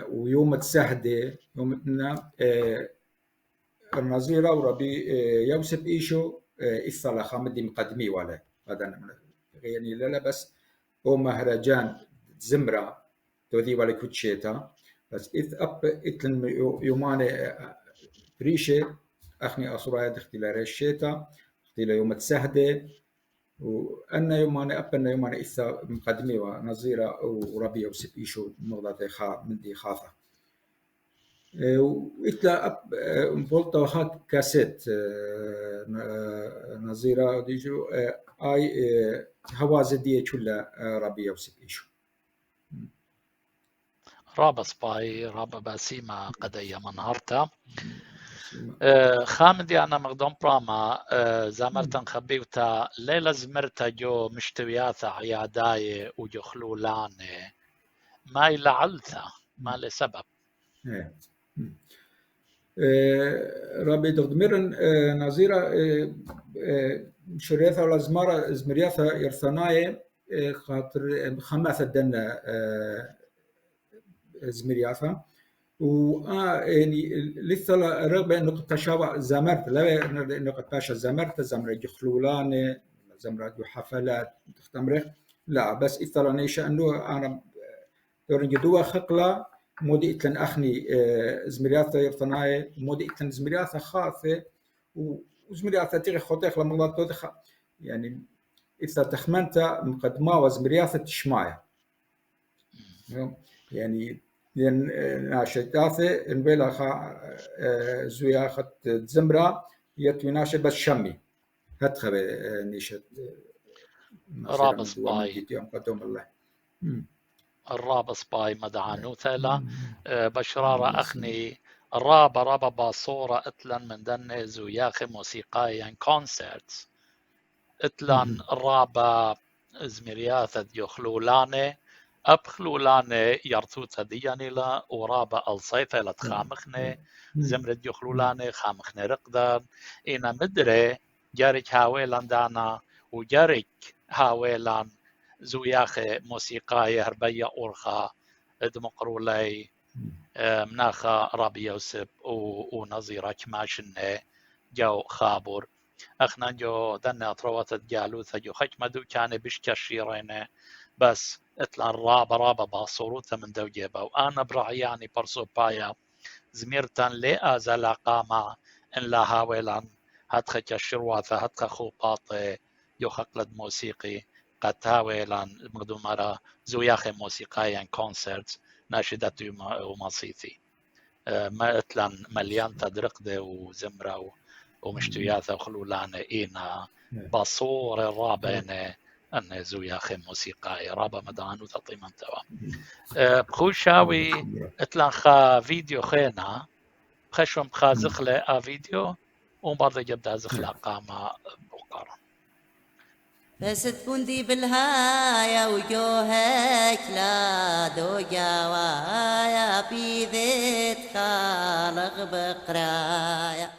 ويوم السهدة يومنا النظيرة وربي يوسف إيشو إصلا خامدي مقدمي ولا هذا يعني لا بس هو مهرجان زمرة تودي ولا كنت شتاء بس إذ أب إتلن يومان بريشة أخني أسراي دختي ريش الشتاء دختي يوم السهدة وأن يوماني أبنا يوماني إثا مقدمي ونظيرة وربيع وسب إيشو مغضاة من دي خافة وإتلا أب مبولتا وخاك كاسيت نظيرة ديجو آي هوازة دي كلها ربيع وسب إيشو رابا سباي رابا باسيما قدية منهارتا خامدي أنا مقدم براما زمرتن خبيوتا ليلة زمرتا جو مشتوياتا عياداي وجو خلولاني ما يلعلتا ما لسبب ربي دغدمرن نظيرة شريثة ولا زمرياثا يرثناي خاطر خماسة دنا زمرياثا يعني لسه رغبة نقطة شابة زمرت لا نقطة زمرت زمرة جخلولانة زمرة حفلات تختمر لا بس إثرانيش أنه أنا دورن جدوة خقلة مودي إتلن أخني زمرياثة يرتناي مودي إتلن زمرياثة خاصة وزمرياثة تيجي خطيخ لما الله تودخ يعني إذا تخمنت مقدمة وزمرياثة تشماية يعني لأن ناشداثة نبيلا خا زويا خت زمرة يتوي ناشد بس شمي هتخبي نيشد رابس باي يوم قدوم الله الراب سباي مدعانو ثلا بشرارة أخني رابا باصورة اتلن من دنز وياخي موسيقايا كونسرتس اتلن رابا زمرياثة يخلولاني أبخلولاني يرثوثة ديانيلا ورابا الصيثة لتخامخني زمرد يخلولاني خامخني رقدر إنا مدري جارك هاويلان دانا وجارك هاويلان زوياخي موسيقاي هربية أورخا دمقرولي مناخا رابي يوسف ونظيرة كماشن جو خابور أخنا جو دنا طروات جالوثة جو خجمدو كان بشكشيرين بس اتلا رابا باصوروثة من دو جيبا وأنا برعياني برسو بايا زميرتان لي أزال قاما إن لا هاويلان هتخ كشرواثة هتخ خوباطي يو خقلد موسيقي قد هاويلان مقدومارا زوياخي موسيقايا كونسرت ناشدتو ومصيثي ما اتلان مليان تدرقده وزمرة ومشتوياثة وخلولانة إينا باصور الرابينة أن زوياخي موسيقاي رابا مدانو تطيمان توا بخوشاوي اتلان خا فيديو خينا بخشوم بخا زخلة فيديو وبرضه جبدا زخلة قامة بقرة فست بندي بالهايا وجوهك لا دو جوايا بيذت خالق بقرايا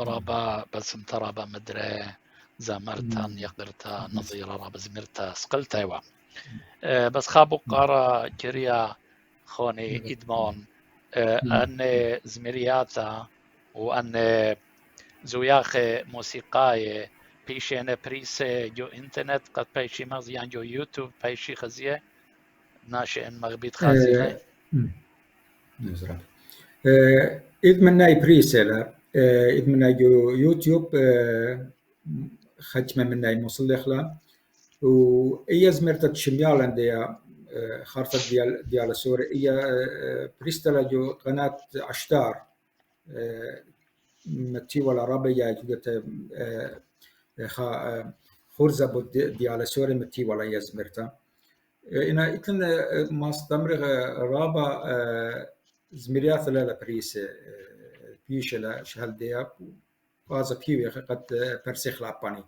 رابا بس انت رابا مدري زامرتا يقدرتا نظيرة رابا زمرتا سقلتا يوا بس خابو قارا كريا خوني إدمون أن زمرياتا وأن زوياخ موسيقاي بيشينا بريسي جو انترنت قد بيشي مزيان جو يوتيوب بيشي خزيه ناشئ مغبيت خازيغي نزرع إذ منا بريسيلا إذ منا جو يوتيوب ختمة منا مصلخلا وإيا زمرت شميالا ديا خارطة ديال سوري إيا بريستلا جو قناة عشتار متي ولا رابيا جدت خرزة ديال سوري متي ولا يزمرتا إنا إتن ما استمر رابا زمريات لا بريس بيش لا شهل دياب وهذا بيوي قد برسخ لاباني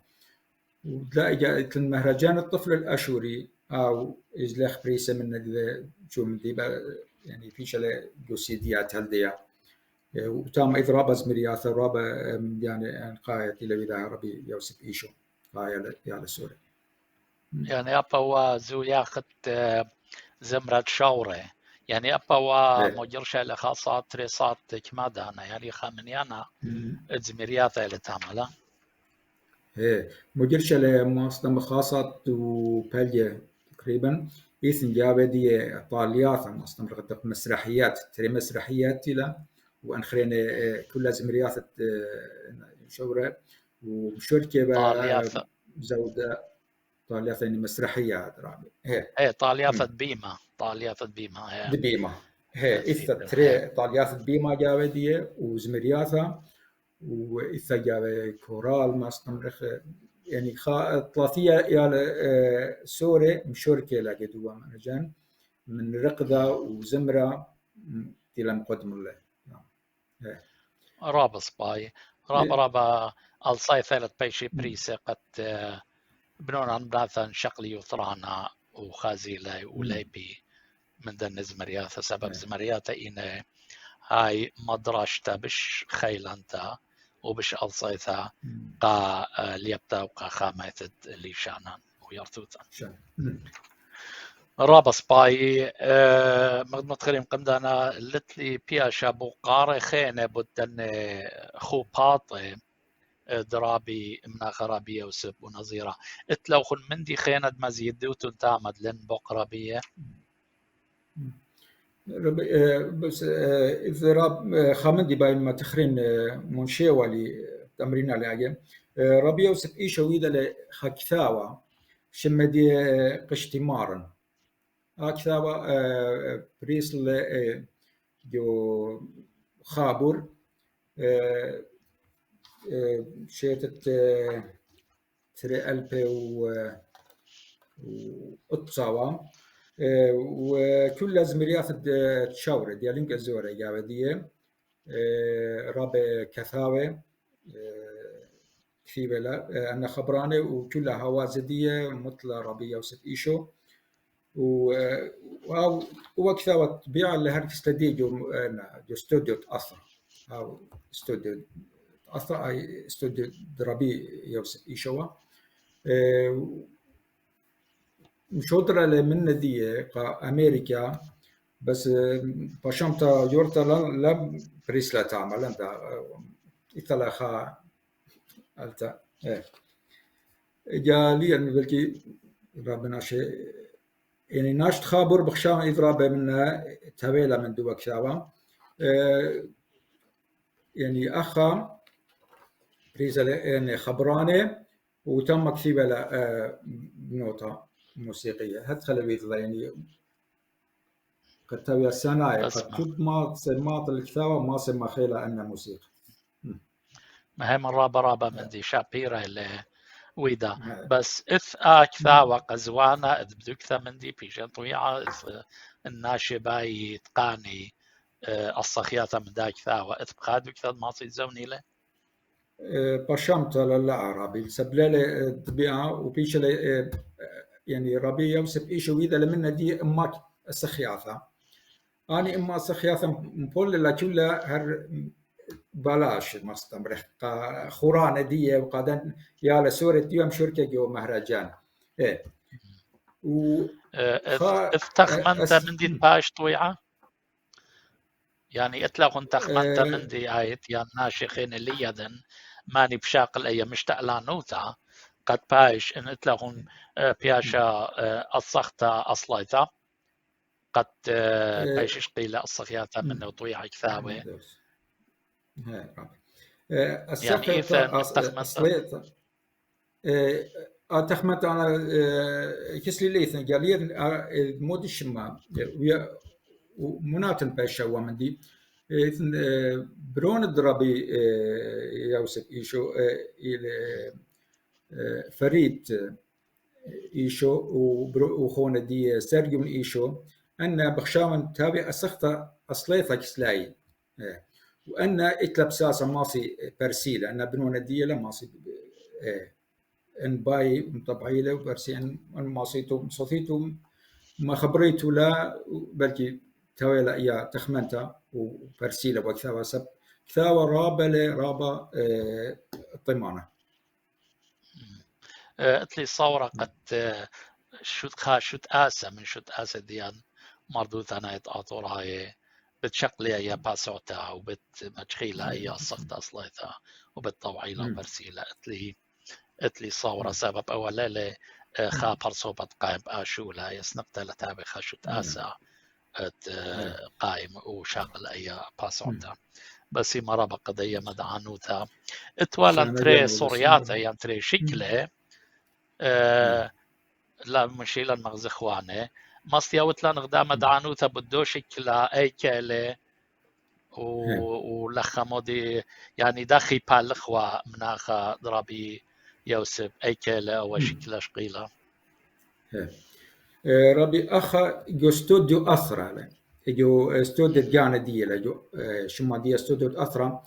ولا إتن مهرجان الطفل الأشوري أو إزلاخ بريسة من جو من ديبا يعني بيش لا جوسيديات هل دياب وتام إذ رابا زمريات رابا يعني قاية إلى ولا عربي يوسف إيشو قاية على سوري يعني أبا وزو ياخد زمرة شاورة يعني أبا ومجرشة لخاصات تريصات كما دانا يعني خامنيانا زمريات اللي تعملها مجرشة لمواصلة خاصات وبالية تقريبا إيثن جابة دي طاليات مصنع مسرحيات تري مسرحيات لا وأنخرين كل زمريات شورة وشركة زودة طاليات يعني مسرحيات رابع هي طاليات بيما بيما هي إثا تري طاليات بيما جابة دي وزمرياتها وإثا جابة كورال ما استمرخ يعني ثلاثية يا سوري مشوركة لقدوا مهرجان من رقدة وزمرة إلى مقدم الله رابا سباي رابا الصاي ثالث بيشي بريسة قد بنون عن براثا شقلي يطرانا وخازيلا وليبي من دن زمرياثا سبب زمرياثا إنا هاي مدراشتا بش خيلانتا وبش ألصيثا قا ليبتا وقا خاميثت اللي شانان ويرتوتا رابا سباي مدخلين قمدانا لتلي بيا شابو قاري خينة بدن خو باطي درابي من خرابية وسب ونظيرة اتلو خن مندي خينة مزيد وتن تعمد لن بقربية بس إذا راب خامندي باين ما تخرين منشي ولي تمرين على عجم ربي يوسف إيش ويدا لخكثاوة شمدي قشتمارن أكثاوة بريسل جو خابور شيتت تري ألبي وأتصاوى وكل زمريات تشاور ديالينك الزورة جابدية راب كثاوة كثيبة لا أنا خبرانة وكلها هوازدية مثل ربي يوسف إيشو وكثاوة تبيع اللي هرك استديو جو استوديو تأثر أو استوديو أثر أي استوديو ربي يوسف إيشوا مشودرة من دي أمريكا بس باشمتا يورتا لا بريسلا تعمل أنت إثلا خا ألتا جالي أن بلكي ربنا شيء يعني ناشت خابر بخشام إضرابة منا تهويلا من دوا كشاوا يعني أخا بريزة يعني خبرانة وتم كتيبة بنوتة موسيقية هتخلي بيطلع يعني قد تبي السنة قد اسمع تد ما سمات الكتابة ما سمى خيلة أن موسيقى ما هي من رابا من دي شابيرة اللي ويدا بس إث أكثا وقزوانا إذ بدكثا من دي بيجان طويعة إذ الناشبة يتقاني الصخيات من دا كثا وإث بخاد بكثا ما تزوني له برشمت للعربي سبلالة طبيعة وبيش يعني ربي يوسف إيش ويدا لمنا دي أمك السخياثة أنا إما السخياثة مقول لا كلها هر بلاش مستمر خورانة دي وقادن يا لسورة ديوم شركة جو مهرجان إيه و افتخمنت من دي باش طويعة يعني اتلاقن تخمنت من دي آيت يا ناشخين اللي يدن ماني بشاق الأيام مشتاق لانوتا قد باش إن اتلاقن بياشا الصخطة أصلايتا قد بايش قيل الصخياتا منه طويعة كثاوي يعني إذا تخمنت تخمنت أنا كسلي ليثن قالير مود الشمام ومناتن باشا ومن دي برون الدرابي يوسف إيشو فريد إيشو وخونة دي سيرجيون إيشو أن بخشاون تابع أسخطة أصليثة كسلاي وأن إتلب ساسا ماصي برسيلة أن بنون دي لماصي ان باي مطبعيله وبرسين ماصيتو صوتيتو ما خبريتو لا بلكي تويلا يا تخمنتا وبرسيله وكثاوى سب كثاوى رابا طمانه اتلي صورة قد شوت آسا من شوت آسا ديان مردوث أنا يتعطور هاي بتشقلي يا باسوتا وبتمجخيلها يا الصفت أصليتها وبتطوعيلها وبرسيلة اتلي صورة سبب أولا لي خابر صوبت قائم آشولا يسنقت لتابع خشوت آسا قائم وشاغل أي باسوتا بس مرة بقضية مدعنوتا اتوالن تري صورياتا يعني تري شكله لا مشيلا مغزخوانه مصيا وتلان غدام دعنوتا بدو شكلا أي كالي ولخمودي يعني داخي بالخوا مناخا ضربي يوسف أي كالي أو شكلا شقيلة ربي أخا جو استوديو أثرا جو استوديو جانا دي جو شما دي استوديو أثرا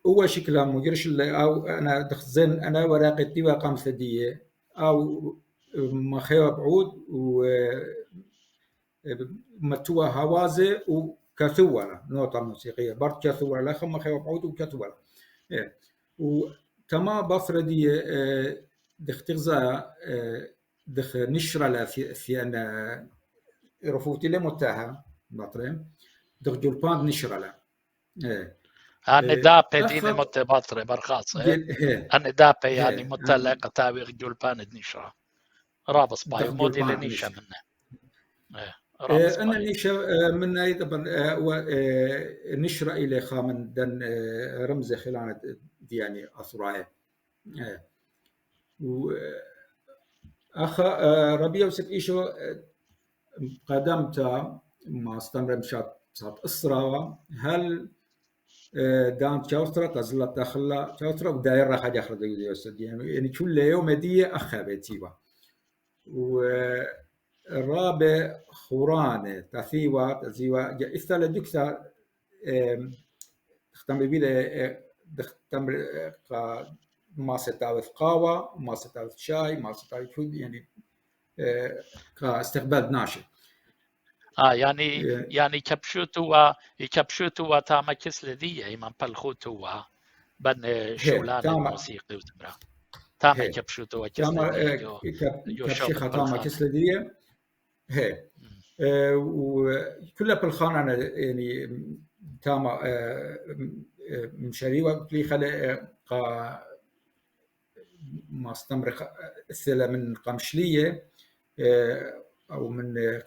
هو شكله مجرش أو أنا دخزن أنا وراقي دي وقام ثدي أو ما خير بعود و متوا هوازه وكثوله نوتة موسيقية برد كثوله لا خم خير بعود وكثوله وتما بصر دي دختغزا دخ نشرة لا في أنا رفوتي لمتاها بطرين دخ جلبان نشرة لا أنا دابة ديني مت بطرة برخاص أنا دابة يعني متلقة تابع جلبان نشرة رابص باي مودي لنيشة منه أنا نيشة من أيضا نشرة إلى خامن دن رمز خلانة يعني أثراء أخا ربي يوسف إيشو قدمت ما استمر مشات أسرة هل دام شاوترا تزلت داخل شاوترا ودايرة حاجة أخرى يعني كل يوم دي أخا بيتيبا ورابع خورانة تثيوا إستلا دكتا تختم بيدا تختم ما ستعرف قهوة ما ستعرف شاي ما تعرف فود يعني كاستقبال ناشئ يعني كبشوتوا تاما كسل دي ايمان بالخوتوا بن شولان الموسيقى وتمرا تاما كبشوتوا كسل دي كبشيخة تاما كسل دي هي وكلها بالخانة يعني تاما مشاريوة كلي خلق ما استمر الثلا من قمشلية او من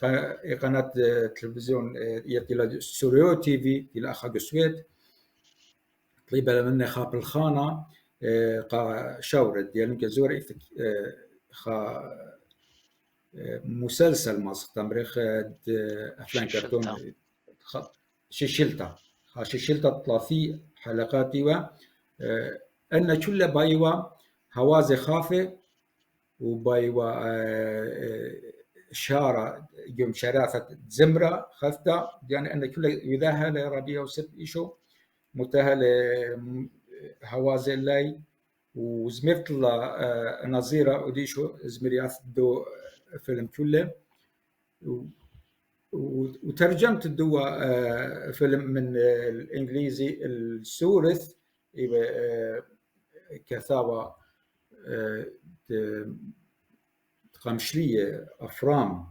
قناه تلفزيون يتلا سوريو تي في الى اخا قسويت طيبه من خاب الخانه قا شاورد ديال كزور خا مسلسل مصر تمريخ افلام كرتون شيشلتا خاشيشلتا 30 حلقات و ان كل بايوا هوازي خافه وبايوا شارة يوم شرافة زمرة خفتا يعني أن كل يذاهل ربيع وسب إيشو متهل هوازي اللي وزمرت الله نظيرة وديشو زمريات دو فيلم كله وترجمت الدو فيلم من الإنجليزي السورث كثاوة قمشلية أفرام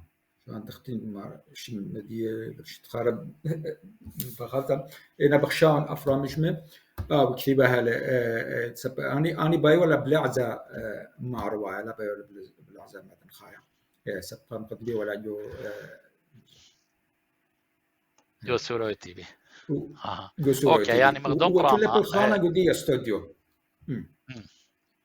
كان تختين مع شيء مدية باش تخرب بخاطر أنا بخشان أفرام مشمه وكتيبة هلا أنا باي ولا بلعزة مع رواية لا باي ولا بلعزة ما تنخايا سبقا قدبي ولا جو سورو تي في اوكي يعني مخدوم براما بالخانة قدية استوديو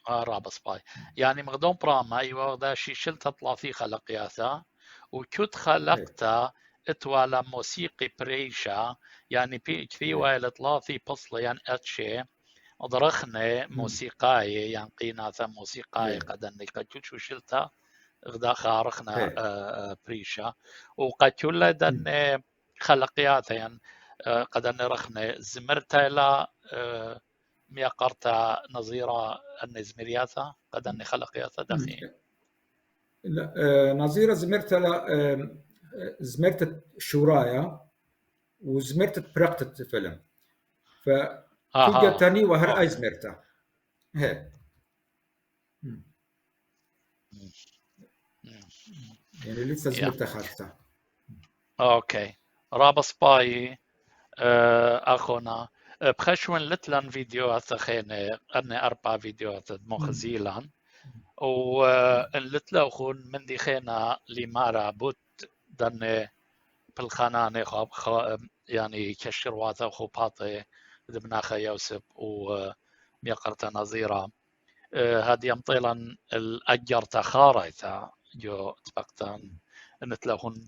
رابس باي يعني مخدوم براما ايوه ذا شي شلت اطلع في خلقياتا وكنت خلقتا اتوالا موسيقي بريشا يعني في وائل في بصلة يعني اتشي ضرخنا موسيقاي يعني قيناتا موسيقاي قد انك قد شو شلتا غدا خارخنا بريشا وقد كل دن خلقياتا يعني قد ان رخنا زمرتا لا ميقرتا نظيرة النزمرياتا قد أني خلقياتا دخين لا نظيرة زمرت شورايا وزمرت برقت فيلم فكي تاني وهر أي زمرتا هي يعني لسه زمرتا خارجتا أوكي رابس باي أخونا بخشون لتلان فيديوهات خينة أنا 4 فيديوهات مخزيلان وإن لتلا أخون من دي خينة لمارا بوت دن بالخانانة يعني كشروات أخو باطي دبناخ يوسف وميقرتا نظيرة هاد يمطيلا الأجر تخاريتا جو تبقتان نتلاهن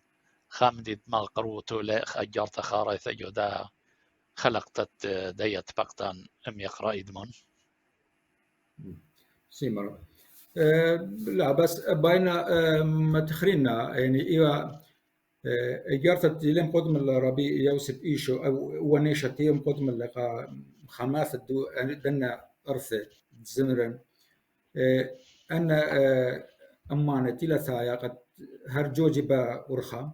خامدي دماغ قروتو لأخ أجر تخاريتا جو دا خلقت ديت بقتان أم يقرأ إدمون سيمر لا بس باينا ما تخرينا يعني إيوه إجارة يلم قدم الربيع يوسف إيشو أو ونيشة يوم قدم اللقاء خماثة دو دنا أرث زمرن أن أمانة تلثايا قد هرجوجي با أرخا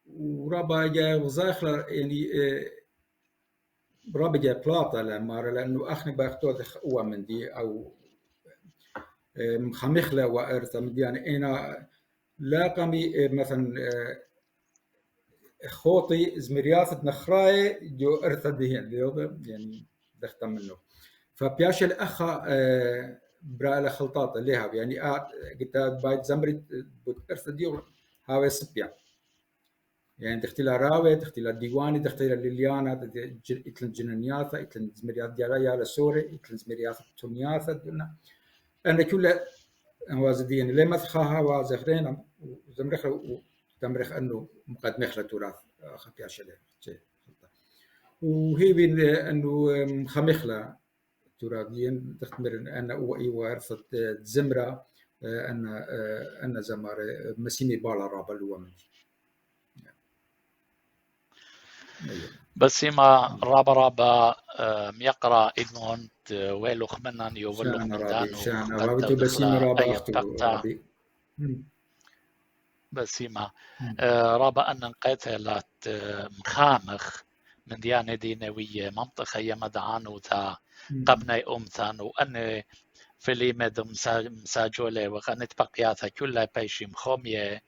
ورابا جا وزاخلة يعني رابا جا بلاطة لمارة لأنه أخني باختوذ هو من دي أو مخمخلة وأرث من دي يعني أنا لاقمي مثلا خوطي زمرياثة نخراي جو أرث دهين يعني دختم منه فبياش الأخا برا خلطات ليها يعني قلت بايت زمري أرث دي هاوي سبيا يعني تختيلا راوي تختيلا ديواني تختيلا ليليانا إتلن جنانياثة إتلن زمرياث ديالا يالا سوري إتلن زمرياث تونياثة أنا كل وازدين لما تخاها وازخرين وزمرخ وتمرخ أنه مقدمة خلا تراث خبيا شلة وهي بين أنه مخمخلة تراثيين تختمر أن وارثة زمرة أن زمار مسيمي بالا رابا الومن بس ما رابا ميقرا إدمون ويلو خمنان يولو خمدان وقد دخل أي بقتا بسيما رابا أن نقيتلات مخامخ من ديانة دينوية منطقة يمدعان وتا قبني أمثان وأن في ليمد مساجولة وغنت بقياتها كلها بيشي مخومية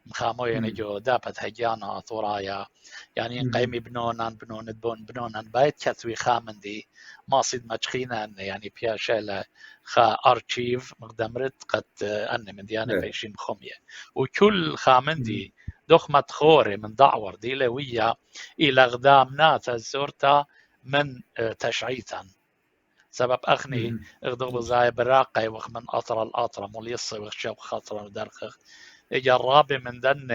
مخاموين جو دابت هجانا طورايا يعني قيمي بنونان بايت كثوي خامندي ما صيد مجخينا يعني بياشيلا خا أرشيف مقدمرت قد أني من ديانة فيشي مخمية وكل خامندي دخمة خوري من دعور دي لوية إلى غدامنات الزورتا من تشعيتا سبب أخني اغدغ زاي براقي وخ من أطر الأطرة موليصي وخشب خطرة ودرخخ إجا الرابي من دن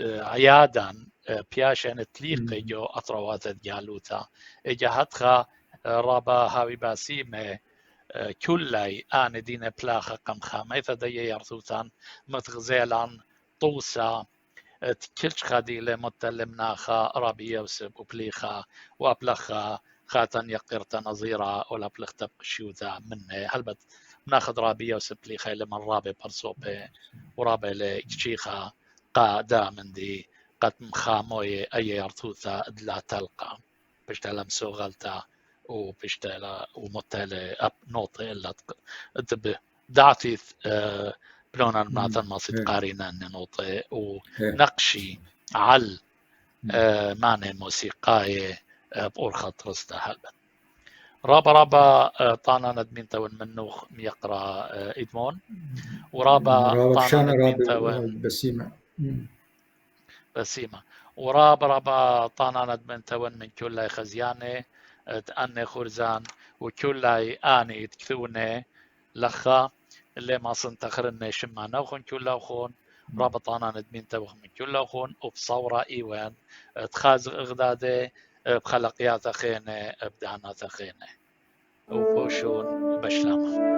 عيادا بياشن تليقي جو أطروات جالوتا إجا هدخا رابا هاوي باسيمة كلي آن دين بلاخة قم خامي فدي يرثوتان متغزيلان طوسا كلش خديلة متلمناخا رابي يوسف وبليخا وأبلخا خاتن يقرت نظيرة ولا بلخت بشيوتا من هلبت ناخذ رابي يوسف بليخا لمن رابي برصوبة ورابي لكشيخا قادا من دي قد مخاموي أي يرثوتا لا تلقى بشتلم سوغلتا وبشتلا ومتالي أب نوطي إلا تب دعتي بلونا ماتن ما صد قارينا نوطي ونقشي على معنى موسيقاي بأورخط رستا هلبت رابا طانا ندمين تون منوخ يقرأ إدمون ورابا طانا ندمين تون بسيمة ورابا طانا ندمين تون من كل خزيانة تأني خرزان وكل آني تكثوني لخا اللي ما صنتخرن شما نوخن كل أخون رابطانا ندمين توخ من كل أخون وبصورة إيوان تخاز إغدادي بخلقيات أخيني بدعنات أخيني وبوشون بشلامة